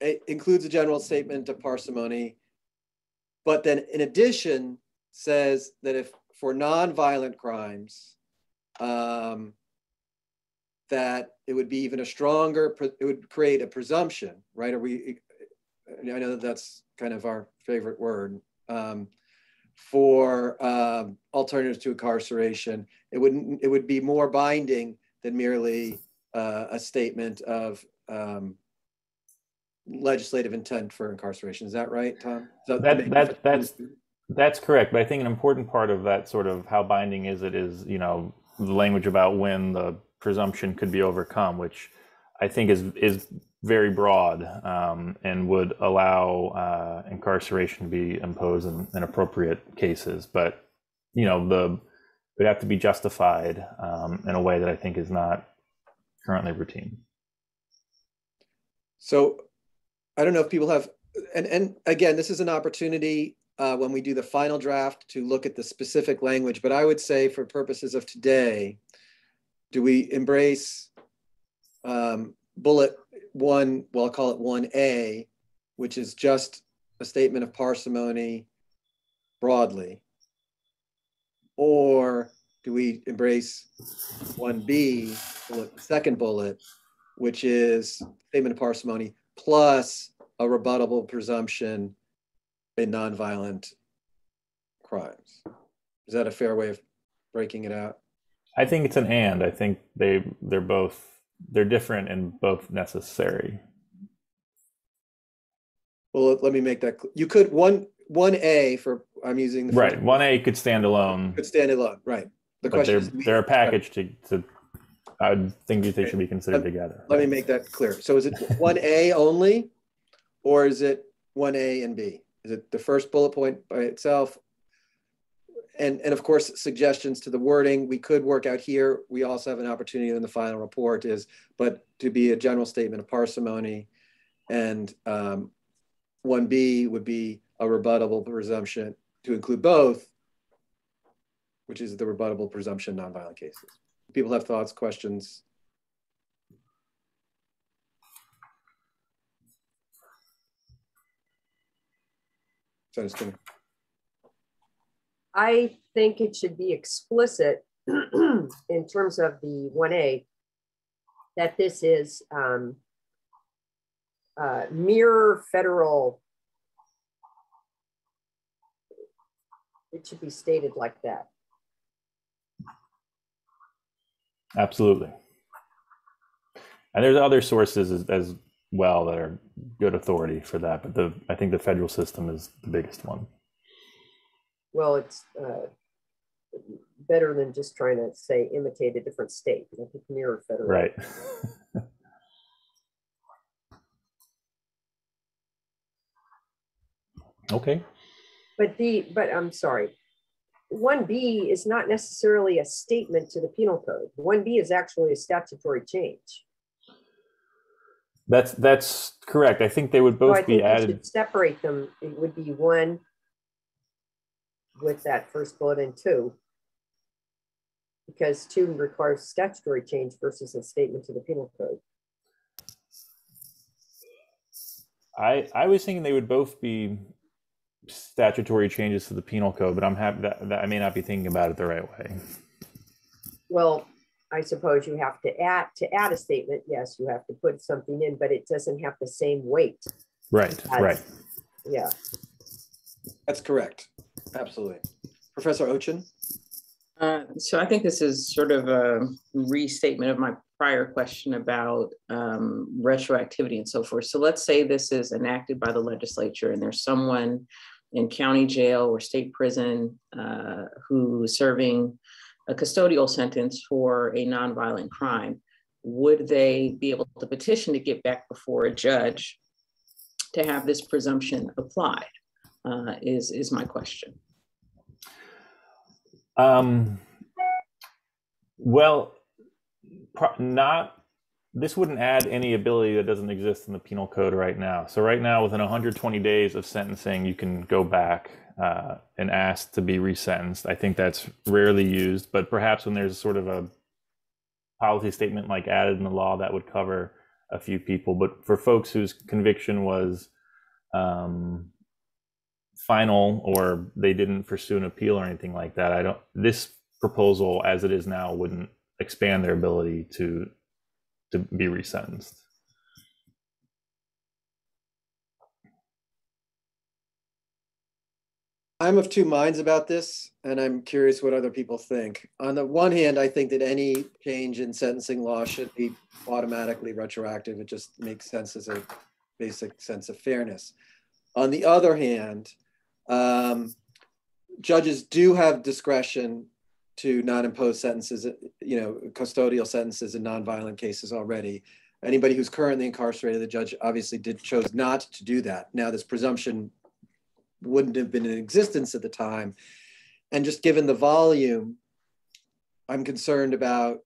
it includes a general statement of parsimony, but then in addition says that if for non-violent crimes, that it would be even it would create a presumption, right? I know that that's kind of our favorite word, for alternatives to incarceration. It would be more binding than merely a statement of legislative intent for incarceration. Is that right, Tom? That's correct. But I think an important part of that sort of how binding is the language about when the presumption could be overcome, which I think is very broad and would allow incarceration to be imposed in appropriate cases. But it would have to be justified in a way that I think is not currently routine. So I don't know if people have, and again, this is an opportunity when we do the final draft to look at the specific language, but I would say for purposes of today, do we embrace bullet one, well, I'll call it 1A, which is just a statement of parsimony broadly? Or do we embrace 1B, the second bullet, which is statement of parsimony plus a rebuttable presumption in nonviolent crimes? Is that a fair way of breaking it out? I think it's an and. I think they're different and both necessary. Well, let me make that clear. You could 1A for, I'm using the right. 1A could stand alone. Could stand alone, right? The but question they're a package to. I think they should be considered together. Let me make that clear. So is it 1A only, or is it 1A and B? Is it the first bullet point by itself? And of course, suggestions to the wording we could work out here. We also have an opportunity in the final report but to be a general statement of parsimony, and 1B would be a rebuttable presumption to include both, which is the rebuttable presumption nonviolent cases. People have thoughts, questions? So I'm just gonna. I think it should be explicit in terms of the 1A that this is mere federal. It should be stated like that. Absolutely. And there's other sources as well that are good authority for that, but I think the federal system is the biggest one. Well, it's better than just trying to say imitate a different state. I think mirror federal. Right. Okay. But I'm sorry. 1B is not necessarily a statement to the penal code. 1B is actually a statutory change. That's correct. I think they would both be added. Should separate them. It would be 1 with that first bullet and 2, because 2 requires statutory change versus a statement to the penal code. I was thinking they would both be statutory changes to the penal code, but I'm happy that I may not be thinking about it the right way. Well, I suppose you have to add a statement. Yes, you have to put something in, but it doesn't have the same weight. Right, right. Yeah. That's correct. Absolutely. Professor Ochin? So I think this is sort of a restatement of my prior question about retroactivity and so forth. So let's say this is enacted by the legislature and there's someone in county jail or state prison who's serving a custodial sentence for a nonviolent crime. Would they be able to petition to get back before a judge to have this presumption applied is my question. Well, this wouldn't add any ability that doesn't exist in the penal code right now. So right now, within 120 days of sentencing, you can go back and ask to be resentenced. I think that's rarely used, but perhaps when there's sort of a policy statement like added in the law, that would cover a few people. But for folks whose conviction was final or they didn't pursue an appeal or anything like that, this proposal as it is now wouldn't expand their ability to be resentenced. I'm of two minds about this, and I'm curious what other people think. On the one hand, I think that any change in sentencing law should be automatically retroactive. It just makes sense as a basic sense of fairness. On the other hand, judges do have discretion to not impose sentences, custodial sentences in nonviolent cases already. Anybody who's currently incarcerated, the judge obviously chose not to do that. Now, this presumption wouldn't have been in existence at the time. And just given the volume, I'm concerned about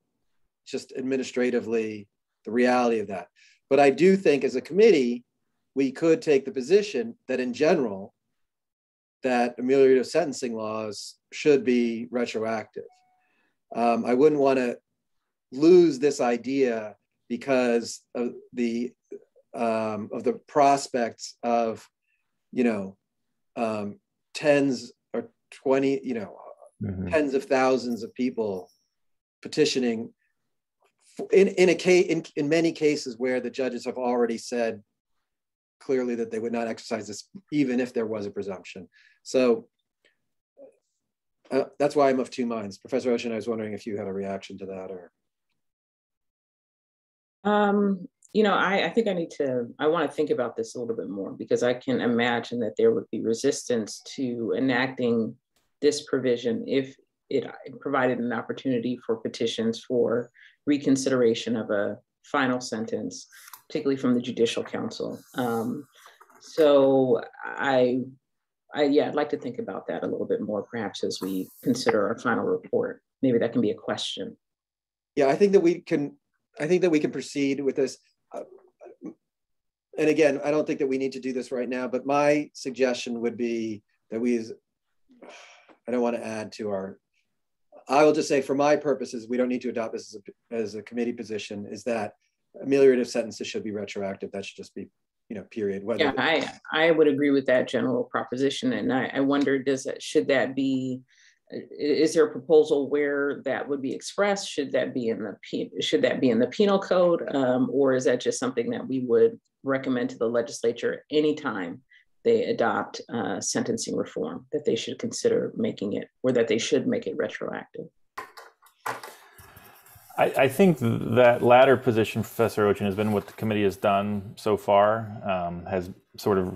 just administratively the reality of that. But I do think as a committee, we could take the position that in general, that ameliorative sentencing laws should be retroactive. I wouldn't want to lose this idea because of the prospects of, tens or 20, tens of thousands of people petitioning in many cases where the judges have already said clearly that they would not exercise this even if there was a presumption. So that's why I'm of two minds. Professor Ochin, I was wondering if you had a reaction to that or. I think I want to think about this a little bit more because I can imagine that there would be resistance to enacting this provision if it provided an opportunity for petitions for reconsideration of a final sentence, particularly from the Judicial Council. So I'd like to think about that a little bit more, perhaps as we consider our final report. Maybe that can be a question. Yeah, I think that we can proceed with this. And again, I don't think that we need to do this right now, but my suggestion would be that I don't want to add to I will just say for my purposes, we don't need to adopt this as a committee position, is that ameliorative sentences should be retroactive. That should just be, period. I would agree with that general proposition. And I wonder, should that be is there a proposal where that would be expressed? Should that be in the penal code, or is that just something that we would recommend to the legislature anytime they adopt sentencing reform, that they should consider making it, or that they should make it retroactive? I think that latter position, Professor Ochin, has been what the committee has done so far, has sort of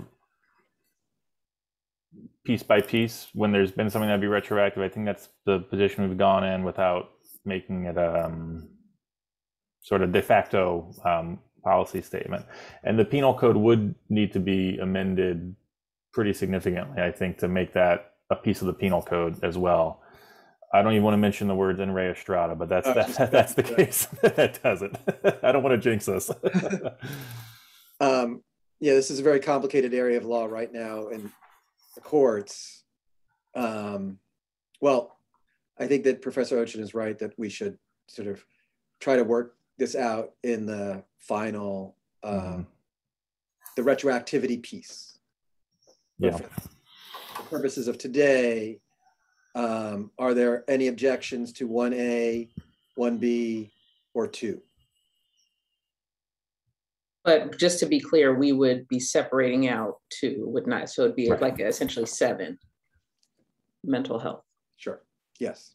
piece by piece, when there's been something that'd be retroactive. I think that's the position we've gone in without making it a sort of de facto policy statement. And the penal code would need to be amended pretty significantly, I think, to make that a piece of the penal code as well. I don't even want to mention the words in re strata, but that's the case. That does it. I don't want to jinx us. Yeah, this is a very complicated area of law right now in the courts. Well, I think that Professor Ochin is right that we should sort of try to work this out in the final, the retroactivity piece. Yeah. For the purposes of today, are there any objections to 1A, 1B, or 2? But just to be clear, we would be separating out 2, would not. So it'd be right. Like essentially 7, mental health. Sure, yes.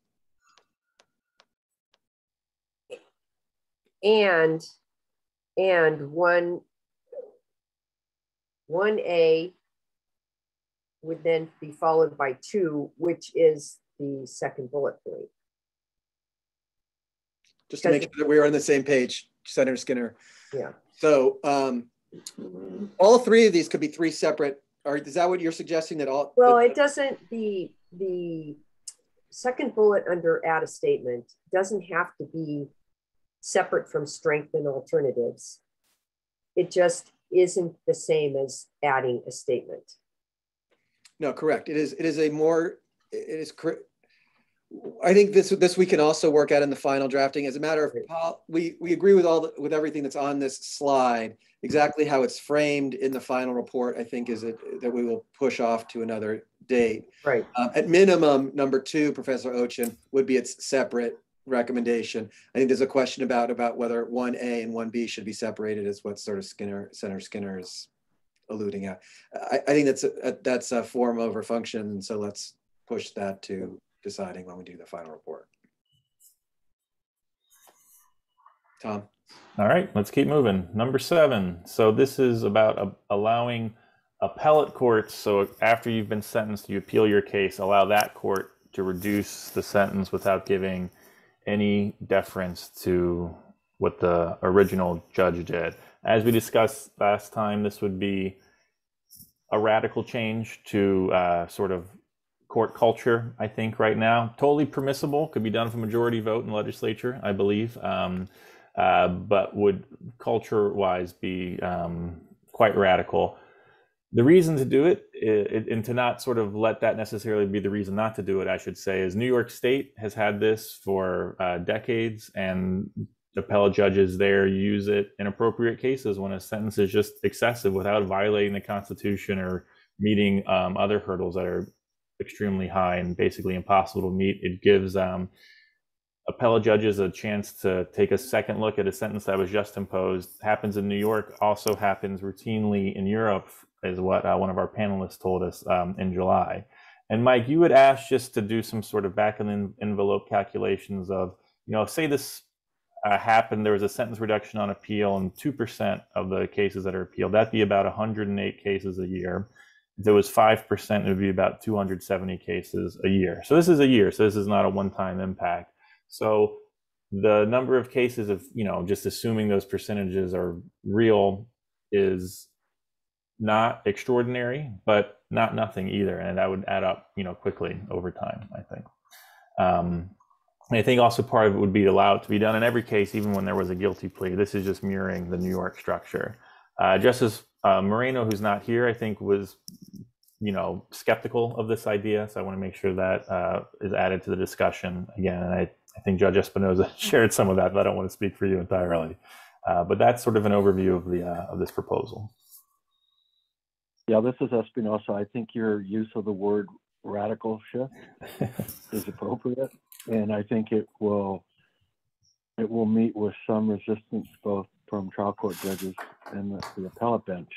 And 1A would then be followed by 2, which is the second bullet point. Just to make sure that we're on the same page, Senator Skinner. Yeah. So all 3 of these could be 3 separate, or is that what you're suggesting, that all? Well, it doesn't, the second bullet under add a statement doesn't have to be separate from strength and alternatives. It just isn't the same as adding a statement. No, correct. It is I think this we can also work out in the final drafting. As a matter of, we agree with everything that's on this slide. Exactly how it's framed in the final report, I think, is that we will push off to another date. Right. At minimum, number 2, Professor Ochin, would be its separate recommendation. I think there's a question about whether 1A and 1B should be separated, is what sort of Senator Skinner is alluding at. I think that's a form over function. So let's push that to deciding when we do the final report. Tom. All right, let's keep moving. Number 7. So this is about allowing appellate courts. So after you've been sentenced, you appeal your case, allow that court to reduce the sentence without giving any deference to what the original judge did. As we discussed last time, this would be a radical change to sort of court culture, I think, right now. Totally permissible, could be done with a majority vote in the legislature, I believe, but would culture-wise be quite radical. The reason to do it, and to not sort of let that necessarily be the reason not to do it, I should say, is New York State has had this for decades, and appellate judges there use it in appropriate cases when a sentence is just excessive without violating the Constitution or meeting other hurdles that are extremely high and basically impossible to meet. It gives appellate judges a chance to take a second look at a sentence that was just imposed. Happens in New York, also happens routinely in Europe, is what one of our panelists told us in July. And Mike, you would ask just to do some sort of back of the envelope calculations of, say this happened, there was a sentence reduction on appeal in 2% of the cases that are appealed. That'd be about 108 cases a year. If it was 5%, it would be about 270 cases a year. So this is a year. So this is not a one-time impact. So the number of cases of, just assuming those percentages are real is not extraordinary, but not nothing either. And that would add up, quickly over time, I think. And I think also part of it would be allowed to be done in every case, even when there was a guilty plea. This is just mirroring the New York structure. Justice Moreno, who's not here, I think was, skeptical of this idea. So I want to make sure that is added to the discussion again. And I think Judge Espinoza shared some of that, but I don't want to speak for you entirely. But that's sort of an overview of this proposal. Yeah, this is Espinosa. I think your use of the word radical shift is appropriate, and I think it will meet with some resistance both from trial court judges and the appellate bench.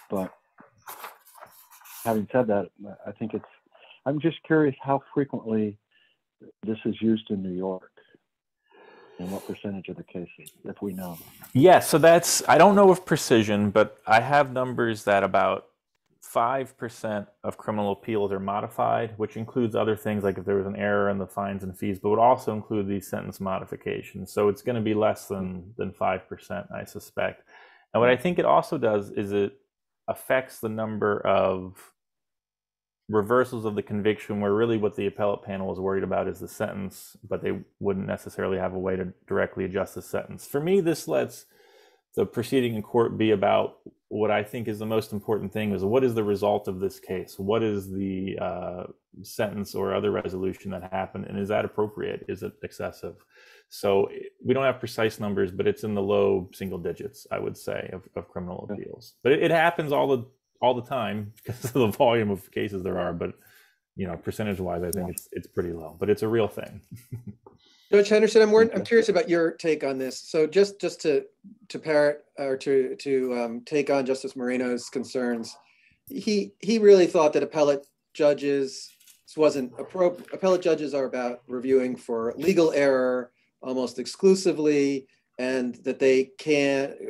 But having said that, I think I'm just curious how frequently this is used in New York and what percentage of the cases, if we know. Yeah, so I don't know with precision, but I have numbers that about 5% of criminal appeals are modified, which includes other things like if there was an error in the fines and fees, but would also include these sentence modifications. So it's going to be less than 5%, I suspect. And what I think it also does is it affects the number of reversals of the conviction where really what the appellate panel is worried about is the sentence, but they wouldn't necessarily have a way to directly adjust the sentence. For me, this lets the proceeding in court be about what I think is the most important thing is what is the result of this case? What is the sentence or other resolution that happened? And is that appropriate? Is it excessive? So we don't have precise numbers, but it's in the low single digits, I would say, of criminal appeals. But it happens all the time because of the volume of cases there are. But percentage wise, I think it's pretty low. But it's a real thing. Judge Henderson, I'm curious about your take on this. So just to parrot or to take on Justice Moreno's concerns, he really thought that appellate judges wasn't appropriate. Appellate judges are about reviewing for legal error almost exclusively, and that they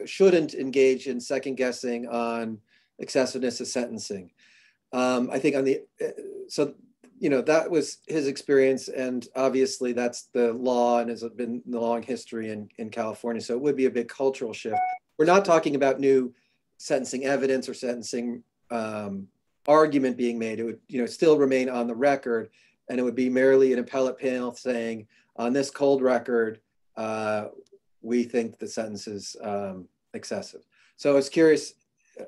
shouldn't engage in second guessing on excessiveness of sentencing. I think that was his experience, and obviously that's the law and has been the long history in California. So it would be a big cultural shift. We're not talking about new sentencing evidence or sentencing argument being made. It would still remain on the record, and it would be merely an appellate panel saying, on this cold record, we think the sentence is excessive. So I was curious,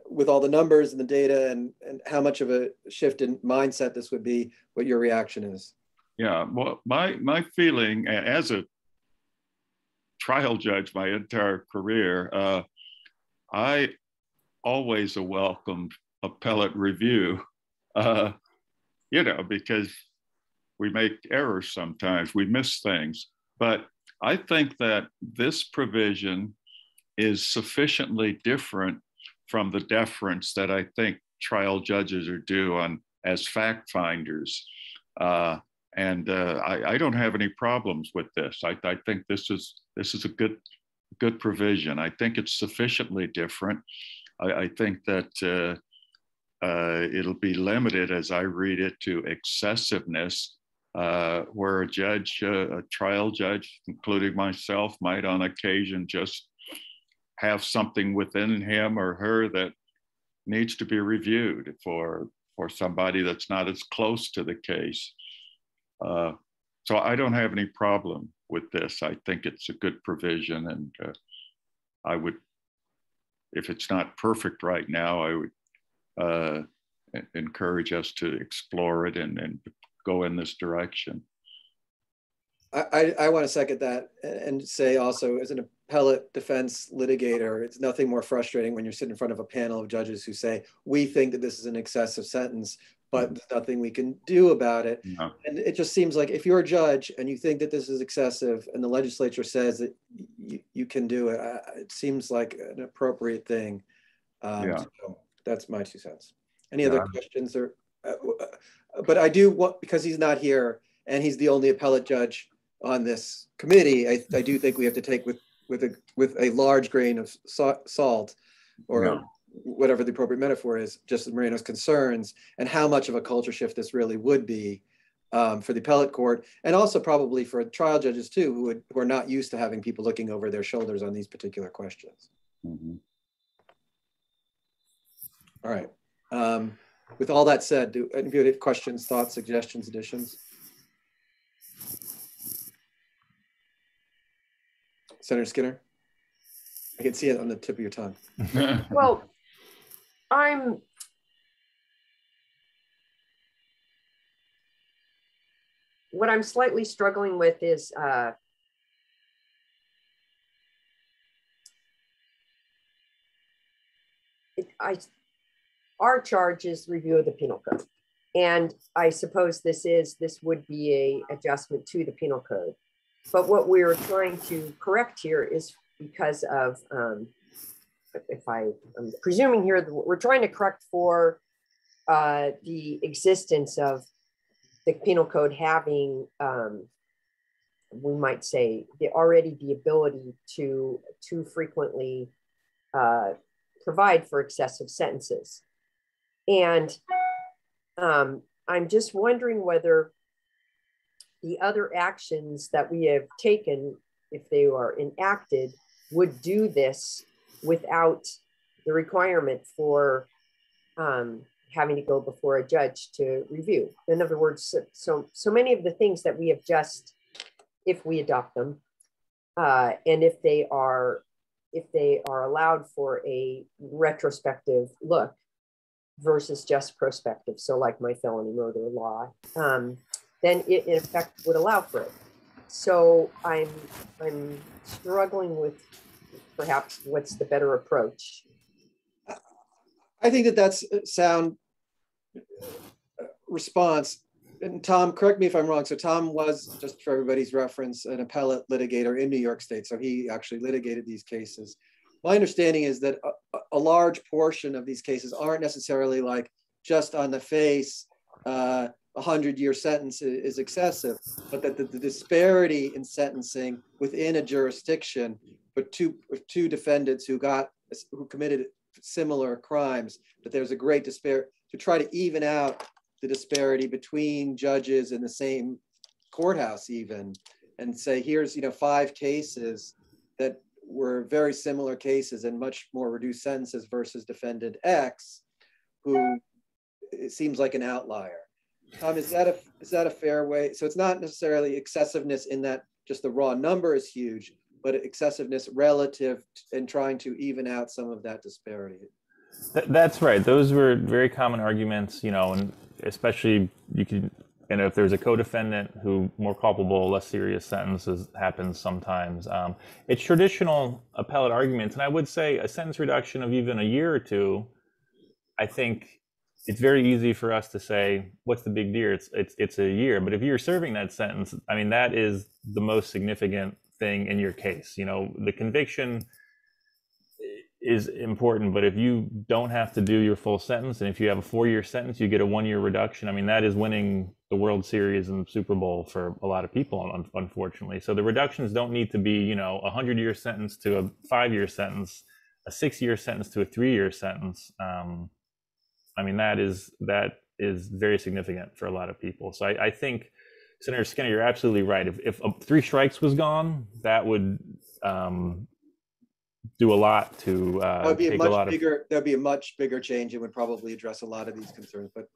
with all the numbers and the data and how much of a shift in mindset this would be, what your reaction is. Yeah, well, my feeling as a trial judge my entire career, I always welcomed appellate review, because we make errors sometimes, we miss things. But I think that this provision is sufficiently different from the deference that I think trial judges are due as fact finders. I don't have any problems with this. I think this is a good provision. I think it's sufficiently different. I think that it'll be limited, as I read it, to excessiveness, where a trial judge, including myself, might on occasion just have something within him or her that needs to be reviewed for somebody that's not as close to the case. So I don't have any problem with this. I think it's a good provision, and I would, if it's not perfect right now, I would encourage us to explore it and go in this direction. I want to second that and say also, as an appellate defense litigator, it's nothing more frustrating when you're sitting in front of a panel of judges who say, we think that this is an excessive sentence, but there's nothing we can do about it. No. And it just seems like if you're a judge and you think that this is excessive and the legislature says that you can do it, it seems like an appropriate thing. So that's my 2 cents. Any other questions? But I do, because he's not here and he's the only appellate judge on this committee, I do think we have to take with a large grain of salt, or whatever the appropriate metaphor is, Justice Moreno's concerns and how much of a culture shift this really would be for the appellate court, and also probably for trial judges too, who are not used to having people looking over their shoulders on these particular questions. Mm-hmm. All right. With all that said, do any of you have questions, thoughts, suggestions, additions? Senator Skinner? I can see it on the tip of your tongue. Well, what I'm slightly struggling with is our charge is review of the penal code. And I suppose this would be a adjustment to the penal code. But what we're trying to correct here is because of, I'm presuming here, we're trying to correct for the existence of the penal code having, we might say, already the ability to too frequently provide for excessive sentences. And I'm just wondering whether the other actions that we have taken, if they are enacted, would do this without the requirement for having to go before a judge to review. In other words, so many of the things that we have just, if we adopt them, and if they are allowed for a retrospective look versus just prospective, so like my felony murder law, then it in effect would allow for it. So I'm struggling with perhaps what's the better approach. I think that's a sound response. And Tom, correct me if I'm wrong. So Tom was, just for everybody's reference, an appellate litigator in New York State. So he actually litigated these cases. My understanding is that a large portion of these cases aren't necessarily like just on the face, 100-year sentence is excessive, but that the disparity in sentencing within a jurisdiction for two defendants who committed similar crimes, that there's a great disparity to try to even out the disparity between judges in the same courthouse even, and say, here's 5 cases that were very similar cases and much more reduced sentences versus defendant X, who it seems like an outlier. Tom, is that a fair way? So it's not necessarily excessiveness in that just the raw number is huge, but excessiveness relative and trying to even out some of that disparity. That's right. Those were very common arguments, and especially if there's a co-defendant who more culpable, less serious sentences happens sometimes. It's traditional appellate arguments. And I would say a sentence reduction of even a year or two, I think it's very easy for us to say, what's the big deal? It's a year. But if you're serving that sentence, I mean, that is the most significant thing in your case. The conviction is important, but if you don't have to do your full sentence, and if you have a 4-year sentence, you get a 1-year reduction. I mean, that is winning the World Series and Super Bowl for a lot of people, unfortunately. So the reductions don't need to be, a 100-year sentence to a 5-year sentence, a 6-year sentence to a 3-year sentence. I mean, that is very significant for a lot of people. So I think, Senator Skinner, you're absolutely right. If 3 strikes was gone, that would do a lot to that'd be a much bigger change. It would probably address a lot of these concerns. But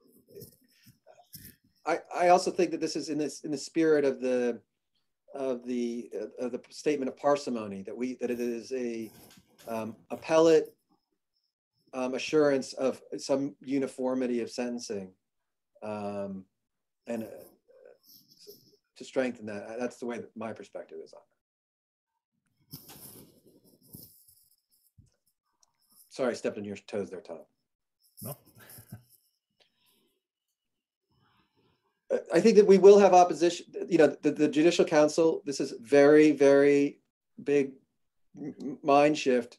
I also think that this is in the spirit of the statement of parsimony, that it is a appellate assurance of some uniformity of sentencing, and to strengthen that. That's the way that my perspective is on it. Sorry, I stepped on your toes there, Tom. No. I think that we will have opposition. The Judicial Council, this is very, very big mind shift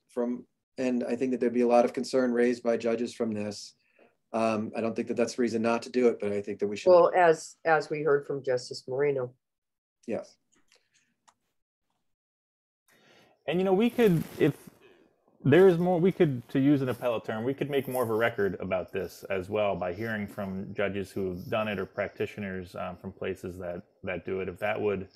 and I think that there'd be a lot of concern raised by judges from this. I don't think that that's reason not to do it, but I think that we should. Well, as we heard from Justice Moreno. Yes. And we could, if there's more, to use an appellate term, we could make more of a record about this as well by hearing from judges who have done it or practitioners from places that do it. If that would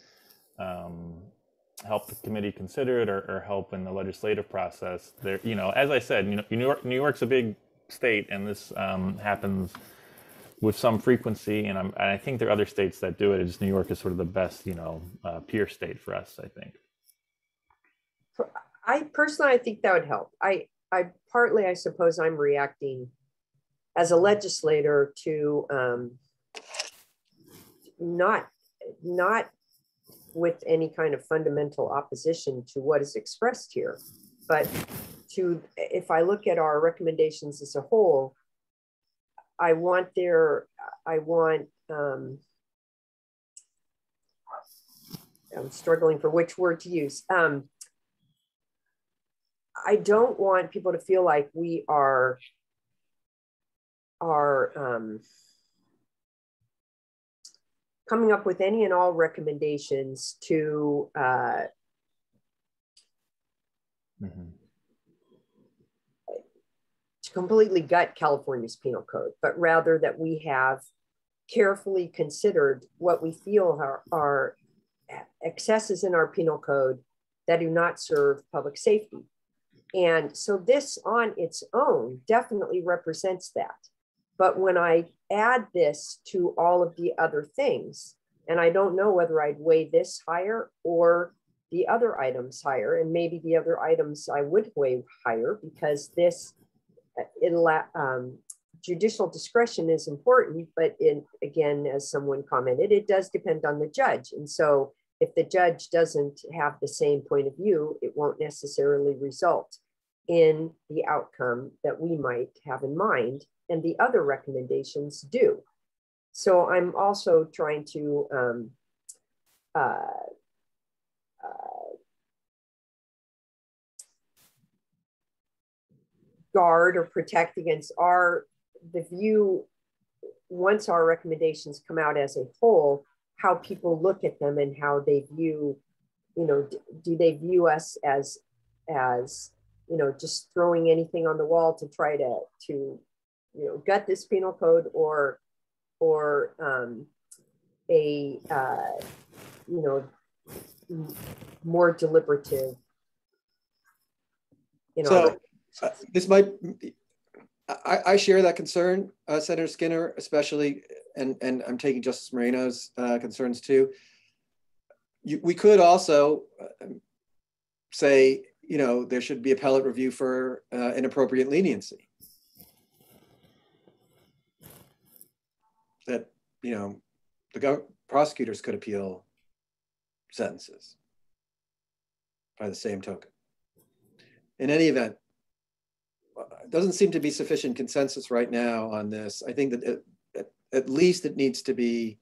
help the committee consider it or help in the legislative process, there, as I said, New York's a big state, and this happens with some frequency, and I think there are other states that do it. It's just New York is sort of the best, peer state for us, I think. I think that would help. I partly, I suppose I'm reacting as a legislator to not with any kind of fundamental opposition to what is expressed here, but if I look at our recommendations as a whole, I'm struggling for which word to use. I don't want people to feel like we are coming up with any and all recommendations to to completely gut California's penal code, but rather that we have carefully considered what we feel are excesses in our penal code that do not serve public safety. And so this on its own definitely represents that. But when I add this to all of the other things, and I don't know whether I'd weigh this higher or the other items higher, and maybe the other items I would weigh higher, because this judicial discretion is important, but again, as someone commented, it does depend on the judge. And so if the judge doesn't have the same point of view, it won't necessarily result in the outcome that we might have in mind, and the other recommendations do. So I'm also trying to guard or protect against the view, once our recommendations come out as a whole, how people look at them and how they view, do they view us as just throwing anything on the wall to try to gut this penal code, or more deliberative. This might, I share that concern, Senator Skinner, especially, and I'm taking Justice Moreno's concerns too. We could also say, there should be appellate review for inappropriate leniency. That, the prosecutors could appeal sentences by the same token. In any event, it doesn't seem to be sufficient consensus right now on this. I think that at least it needs to be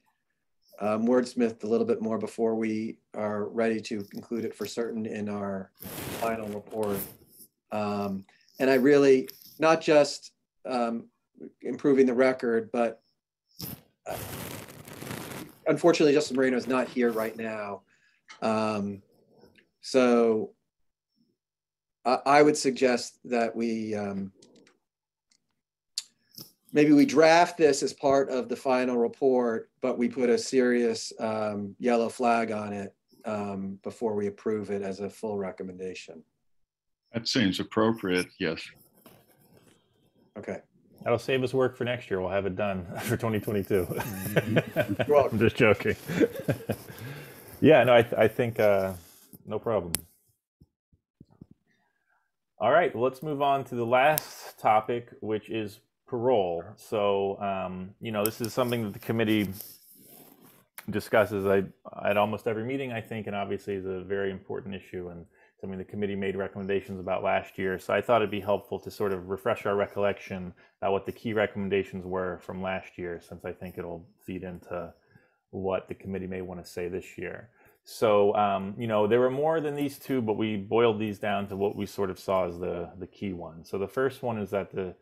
wordsmithed a little bit more before we are ready to include it for certain in our final report. And I really, not just improving the record, but unfortunately, Justice Moreno is not here right now. So I would suggest that we maybe we draft this as part of the final report, but we put a serious yellow flag on it before we approve it as a full recommendation. That seems appropriate, yes. Okay. That'll save us work for next year. We'll have it done for 2022. Well, I'm just joking. Yeah, no, I think no problem. All right, well, let's move on to the last topic, which is parole. So, this is something that the committee discusses at almost every meeting, I think, and obviously is a very important issue and something the committee made recommendations about last year. So I thought it'd be helpful to sort of refresh our recollection about what the key recommendations were from last year, since I think it'll feed into what the committee may want to say this year. So, there were more than these two, but we boiled these down to what we sort of saw as the key one. So the first one is that the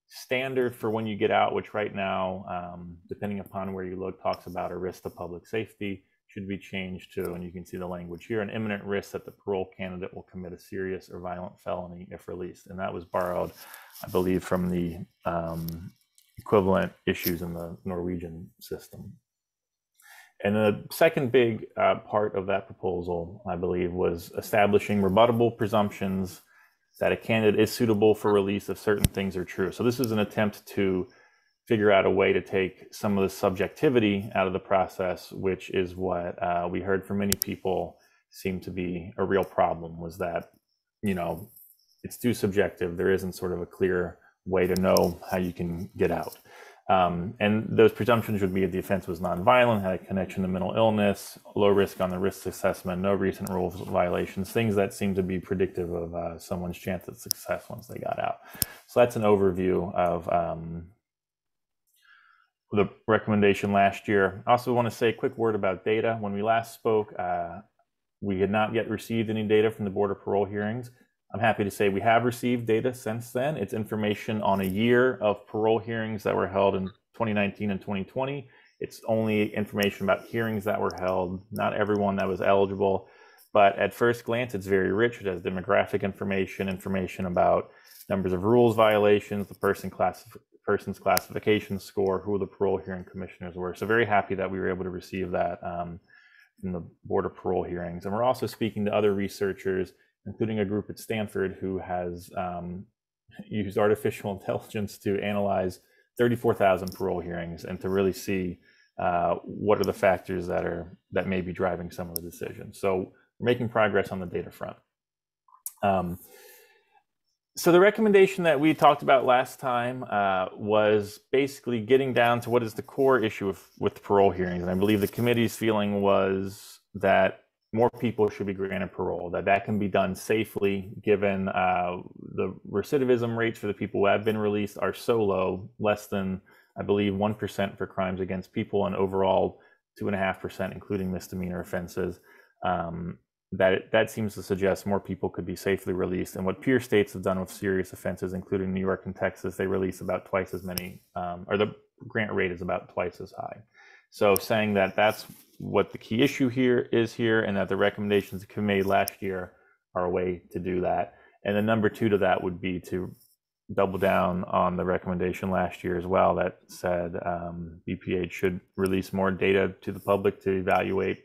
standard for when you get out, which right now, depending upon where you look, talks about a risk to public safety, should be changed to, and you can see the language here, an imminent risk that the parole candidate will commit a serious or violent felony if released. And that was borrowed, I believe, from the equivalent issues in the Norwegian system. And the second big part of that proposal, I believe, was establishing rebuttable presumptions that a candidate is suitable for release if certain things are true. So this is an attempt to figure out a way to take some of the subjectivity out of the process, which is what we heard from many people seemed to be a real problem, was that, it's too subjective. There isn't sort of a clear way to know how you can get out. And those presumptions would be if the offense was nonviolent, had a connection to mental illness, low risk on the risk assessment, no recent rules violations, things that seem to be predictive of someone's chance of success once they got out. So that's an overview of the recommendation last year. I also want to say a quick word about data. When we last spoke, we had not yet received any data from the Board of Parole hearings. I'm happy to say we have received data since then. It's information on a year of parole hearings that were held in 2019 and 2020. It's only information about hearings that were held, not everyone that was eligible. But at first glance, it's very rich. It has demographic information about numbers of rules violations, the person's classification score, who the parole hearing commissioners were. So very happy that we were able to receive that from the Board of Parole hearings. And we're also speaking to other researchers, including a group at Stanford who has used artificial intelligence to analyze 34,000 parole hearings and to really see what are the factors that may be driving some of the decisions. So we're making progress on the data front. So the recommendation that we talked about last time was basically getting down to what is the core issue with parole hearings. And I believe the committee's feeling was that more people should be granted parole, that can be done safely given the recidivism rates for the people who have been released are so low, less than, I believe, 1% for crimes against people and overall 2.5%, including misdemeanor offenses. That seems to suggest more people could be safely released. And what peer states have done with serious offenses, including New York and Texas, they release about twice as many, or the grant rate is about twice as high. So saying that that's what the key issue here is and that the recommendations that were made last year are a way to do that. And then number two to that would be to double down on the recommendation last year as well that said BPH should release more data to the public to evaluate,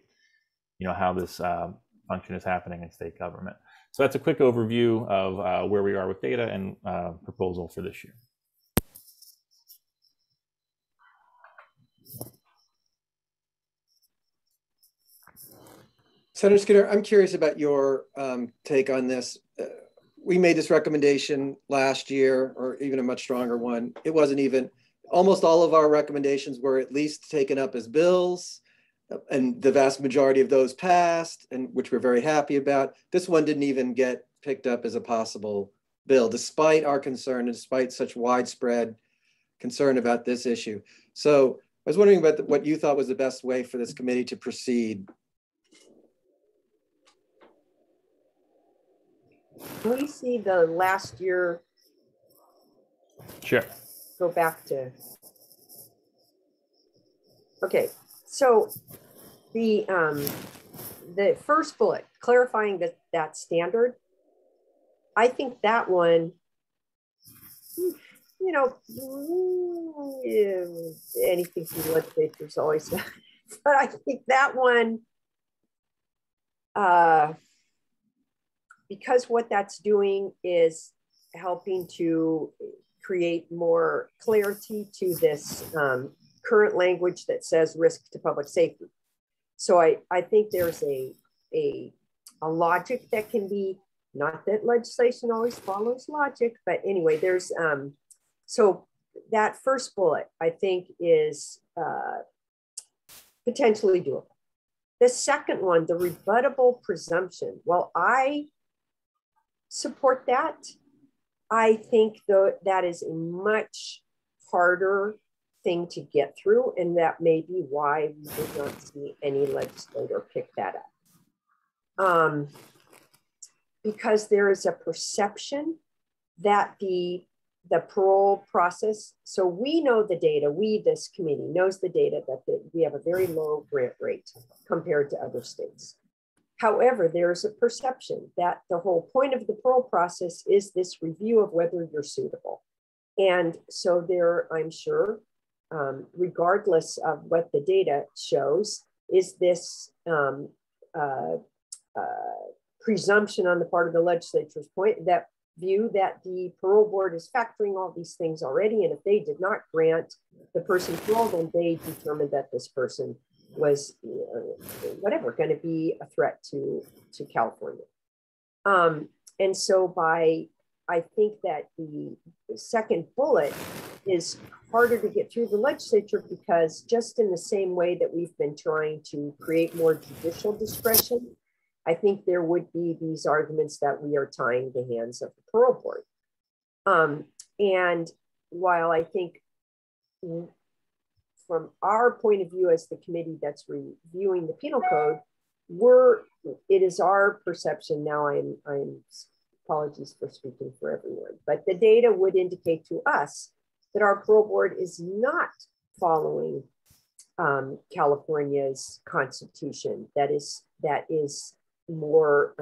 how this function is happening in state government. So that's a quick overview of where we are with data and proposal for this year. Senator Skinner, I'm curious about your take on this. We made this recommendation last year, or even a much stronger one. It wasn't even, almost all of our recommendations were at least taken up as bills, and the vast majority of those passed, and which we're very happy about. This one didn't even get picked up as a possible bill, despite our concern, and despite such widespread concern about this issue. So I was wondering about what you thought was the best way for this committee to proceed. Can we see the last year? Sure. Go back to. Okay, so the first bullet, clarifying that standard, I think that one, anything from the legislature is always, but I think that one, because what that's doing is helping to create more clarity to this current language that says risk to public safety. So I think there's a logic that can be, not that legislation always follows logic, but anyway, there's, so that first bullet I think is potentially doable. The second one, the rebuttable presumption, well, I support that. I think though that is a much harder thing to get through, and that may be why we did not see any legislator pick that up. Because there is a perception that the parole process, so we know the data, this committee knows the data that we have a very low grant rate compared to other states. However, there's a perception that the whole point of the parole process is this review of whether you're suitable. And so there, I'm sure, regardless of what the data shows, is this presumption on the part of the legislature's point, that view that the parole board is factoring all these things already. And if they did not grant the person parole, then they determined that this person was whatever, going to be a threat to California. And so I think that the second bullet is harder to get through the legislature, because just in the same way that we've been trying to create more judicial discretion, I think there would be these arguments that we are tying the hands of the parole board. And while I think from our point of view as the committee that's reviewing the penal code, it is our perception now. I'm apologies for speaking for everyone, but the data would indicate to us that our parole board is not following California's constitution. That is more.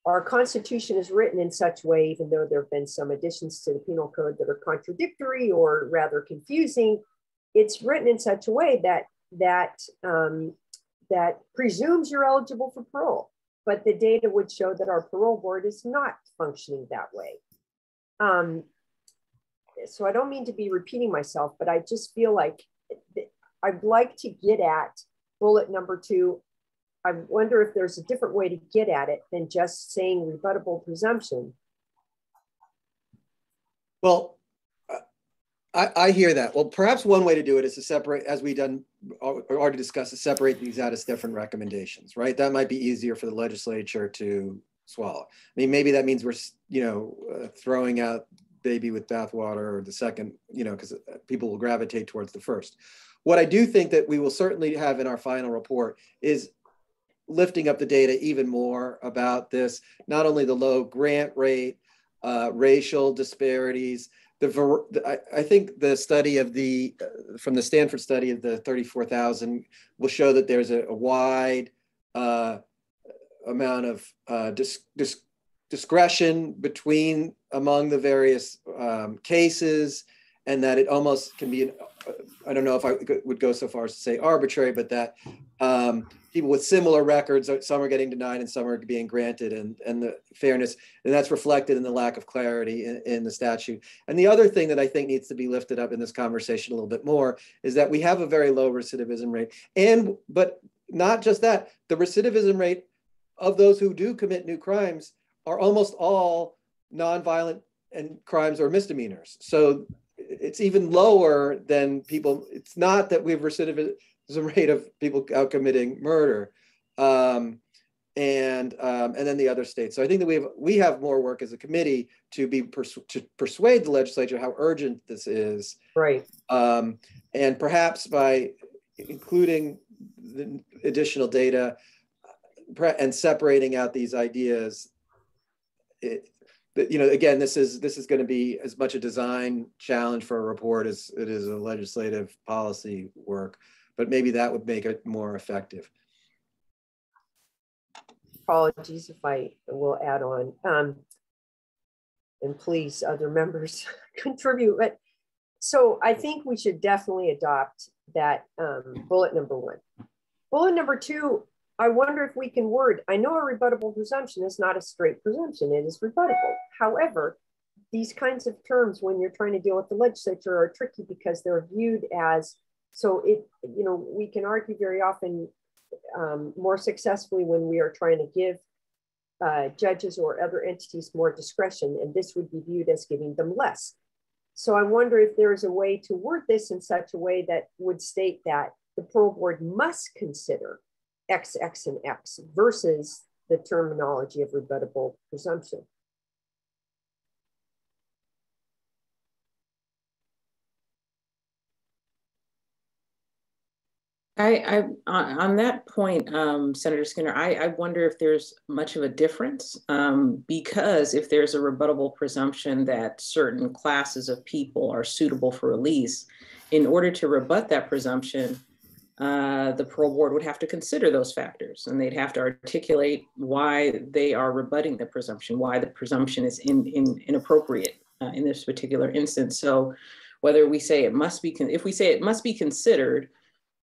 Our constitution is written in such a way, even though there have been some additions to the penal code that are contradictory or rather confusing, it's written in such a way that presumes you're eligible for parole. But the data would show that our parole board is not functioning that way. So I don't mean to be repeating myself, but I just feel like I'd like to get at bullet number 2. I wonder if there's a different way to get at it than just saying rebuttable presumption. Well, I hear that. Well, perhaps one way to do it is to separate, as we've done already discussed, to separate these out as different recommendations, right? That might be easier for the legislature to swallow. I mean, maybe that means we're, throwing out baby with bathwater or the second, because people will gravitate towards the first. What I do think that we will certainly have in our final report is lifting up the data even more about this, not only the low grant rate, racial disparities. I think the study of from the Stanford study of the 34,000 will show that there's a wide amount of discretion among the various cases, and that it almost can be, I don't know if I would go so far as to say arbitrary, but that people with similar records, some are getting denied and some are being granted, and the fairness, and that's reflected in the lack of clarity in the statute. And the other thing that I think needs to be lifted up in this conversation a little bit more is that we have a very low recidivism rate. But not just that, the recidivism rate of those who do commit new crimes are almost all nonviolent and crimes or misdemeanors. So it's even lower than people. It's not that we have recidivism rate of people out committing murder, and then the other states. So I think that we have more work as a committee to persuade the legislature how urgent this is, right? And perhaps by including the additional data and separating out these ideas. Again, this is going to be as much a design challenge for a report as it is a legislative policy work, but maybe that would make it more effective. Apologies if I will add on, and please, other members contribute. But so I think we should definitely adopt that bullet number 1. Bullet number 2. I wonder if we can word, I know a rebuttable presumption is not a straight presumption, it is rebuttable. However, these kinds of terms, when you're trying to deal with the legislature, are tricky because they're viewed as, we can argue very often more successfully when we are trying to give judges or other entities more discretion, and this would be viewed as giving them less. So I wonder if there is a way to word this in such a way that would state that the parole board must consider X, X, and X versus the terminology of rebuttable presumption. On that point, Senator Skinner, I wonder if there's much of a difference because if there's a rebuttable presumption that certain classes of people are suitable for release, in order to rebut that presumption, the parole board would have to consider those factors, and they'd have to articulate why they are rebutting the presumption, why the presumption is inappropriate in this particular instance. So whether we say it must be, if we say it must be considered,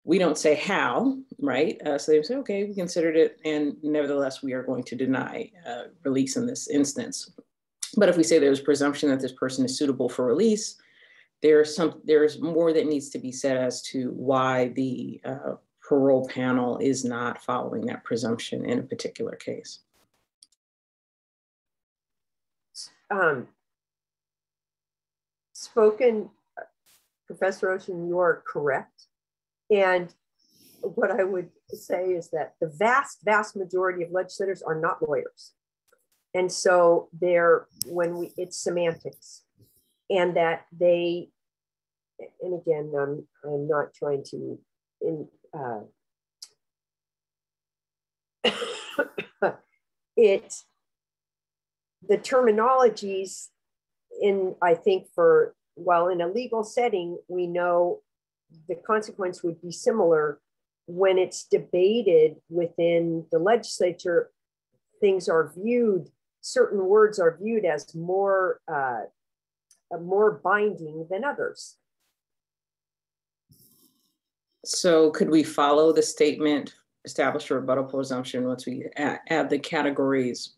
we don't say how, right? So they say, okay, we considered it, and nevertheless, we are going to deny release in this instance. But if we say there's presumption that this person is suitable for release, there's more that needs to be said as to why the parole panel is not following that presumption in a particular case. Professor Ocean, you are correct. And what I would say is that the vast, vast majority of legislators are not lawyers. And so it's semantics, and that and again, I'm not trying to the terminologies I think while in a legal setting, we know the consequence would be similar. When it's debated within the legislature, certain words are viewed as more binding than others. So could we follow the statement, establish a rebuttal presumption, once we add the categories,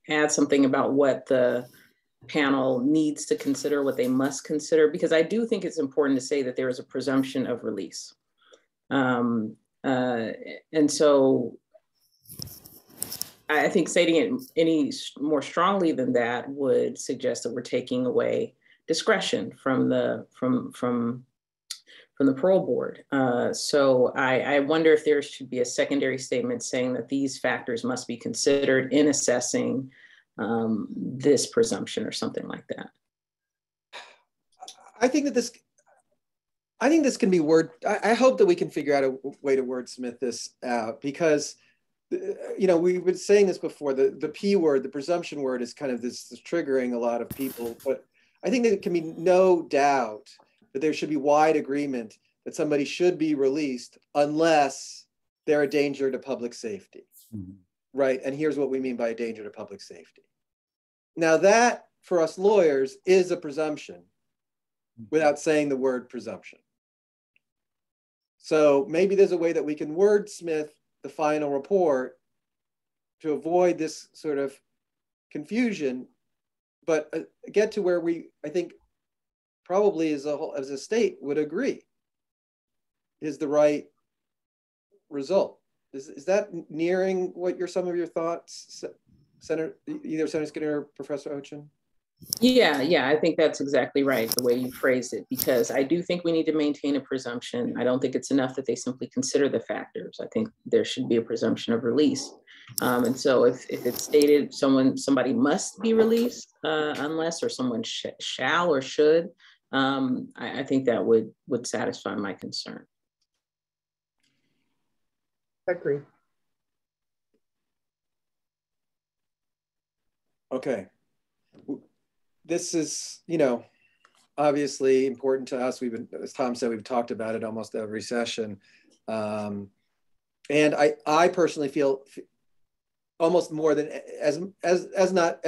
add something about what the panel needs to consider, what they must consider? Because I do think it's important to say that there is a presumption of release. And so I think stating it any more strongly than that would suggest that we're taking away discretion from the parole board. So I wonder if there should be a secondary statement saying that these factors must be considered in assessing this presumption or something like that. I think this can be I hope that we can figure out a way to wordsmith this out, because we've been saying this before, the P word, the presumption word, is kind of this triggering a lot of people, but I think there can be no doubt that there should be wide agreement that somebody should be released unless they're a danger to public safety. Mm-hmm. Right? And here's what we mean by a danger to public safety. Now that, for us lawyers, is a presumption without saying the word presumption. So maybe there's a way that we can wordsmith the final report to avoid this sort of confusion, but get to where I think probably as a state would agree is the right result. Is that nearing what some of your thoughts, either Senator Skinner or Professor Ochin? Yeah, I think that's exactly right, the way you phrased it, because I do think we need to maintain a presumption. I don't think it's enough that they simply consider the factors. I think there should be a presumption of release. And so if it's stated somebody must be released unless, or someone shall or should, I think that would satisfy my concern. Agree. Okay. This is, obviously important to us. As Tom said, we've talked about it almost every session. And I personally feel almost more than as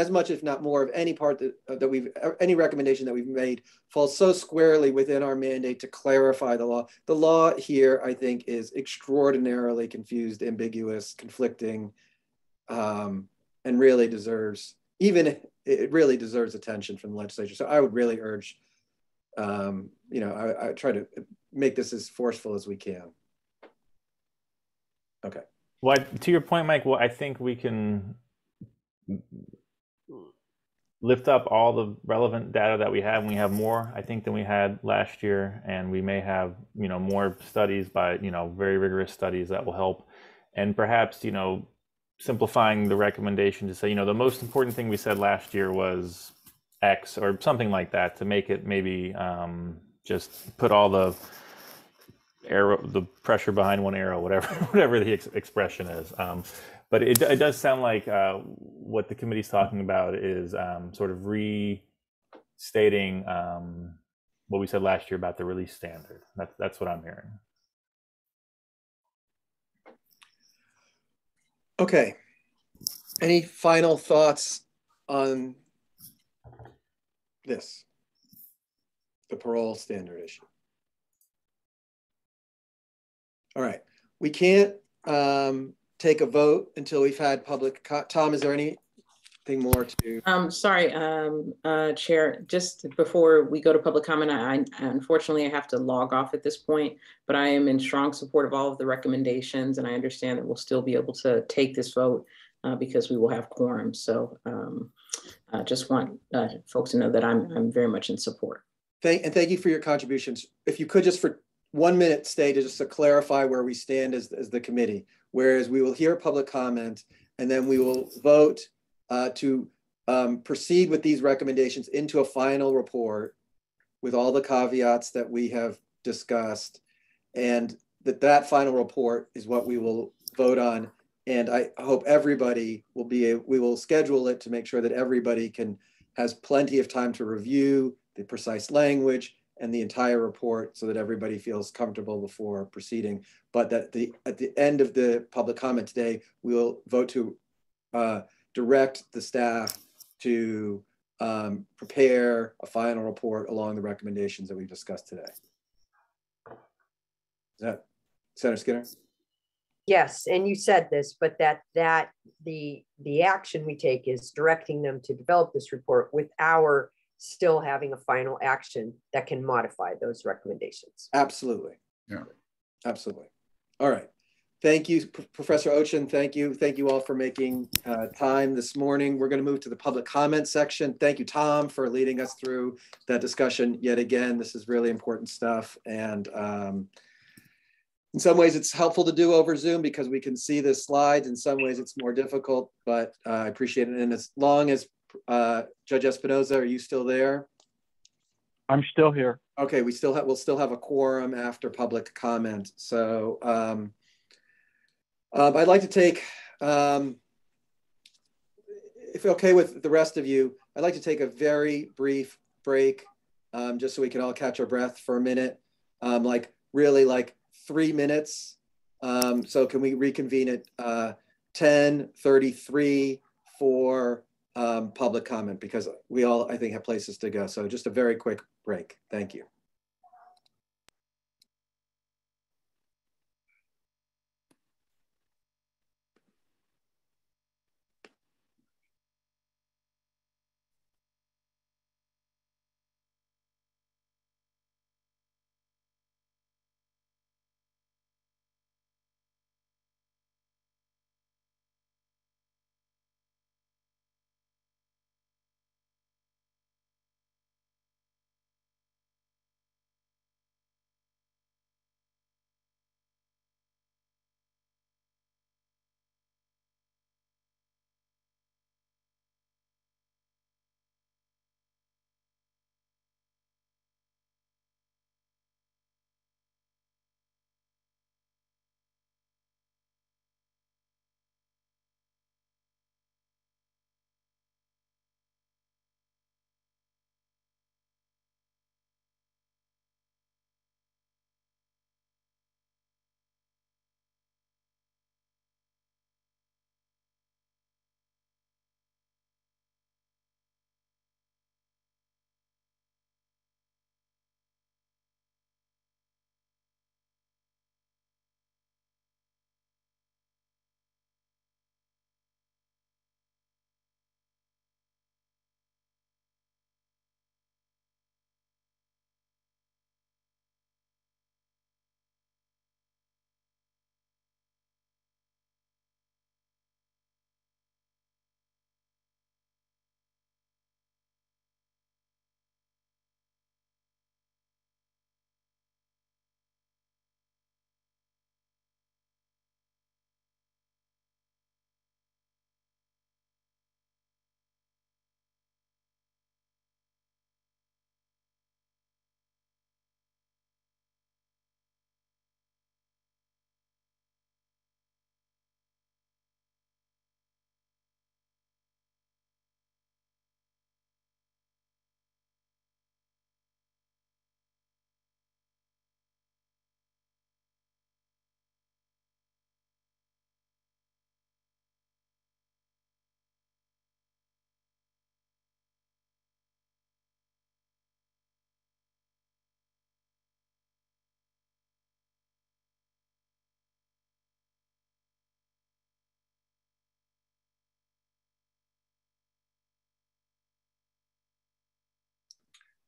much, if not more, of any part that any recommendation that we've made falls so squarely within our mandate to clarify the law. The law here, I think, is extraordinarily confused, ambiguous, conflicting, and really deserves attention from the legislature. So I would really urge, I try to make this as forceful as we can. Okay. Well, to your point, Mike, I think we can lift up all the relevant data that we have, and we have more, I think, than we had last year. And we may have, more studies by, very rigorous studies that will help. And perhaps, simplifying the recommendation to say, the most important thing we said last year was X or something like that, to make it maybe just put all the pressure behind one arrow, whatever the expression is. But it does sound like what the committee's talking about is sort of restating what we said last year about the release standard. That's what I'm hearing. Okay. Any final thoughts on this, the parole standard issue? All right. We can't take a vote until we've had public. Tom, is there anything more to? Sorry, Chair, just before we go to public comment, I unfortunately I have to log off at this point, but I am in strong support of all of the recommendations, and I understand that we'll still be able to take this vote because we will have quorum. So I just want folks to know that I'm very much in support. Thank you for your contributions. If you could just for 1 minute stay just to clarify where we stand as the committee, whereas we will hear public comment and then we will vote to proceed with these recommendations into a final report, with all the caveats that we have discussed, and that final report is what we will vote on. And I hope everybody will we will schedule it to make sure that everybody has plenty of time to review the precise language and the entire report so that everybody feels comfortable before proceeding. But that at the end of the public comment today, we will vote to direct the staff to prepare a final report along the recommendations that we've discussed today. Is that Senator Skinner? Yes, and you said this, but that the action we take is directing them to develop this report with our still having a final action that can modify those recommendations. Absolutely. Yeah. Absolutely. All right. Thank you, Professor Ochin. Thank you all for making time this morning. We're going to move to the public comment section. Thank you, Tom, for leading us through that discussion yet again. This is really important stuff. And in some ways, it's helpful to do over Zoom because we can see the slides. In some ways, it's more difficult, but I appreciate it. And as long as Judge Espinoza, are you still there? I'm still here. Okay, we'll still have a quorum after public comment. So I'd like to take, if okay with the rest of you, I'd like to take a very brief break just so we can all catch our breath for a minute, like 3 minutes. So can we reconvene at 10:33 for public comment, because we all, I think, have places to go. So just a very quick break. Thank you.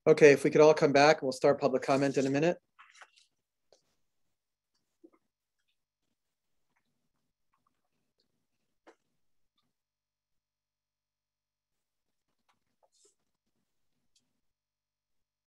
Okay, if we could all come back, we'll start public comment in a minute.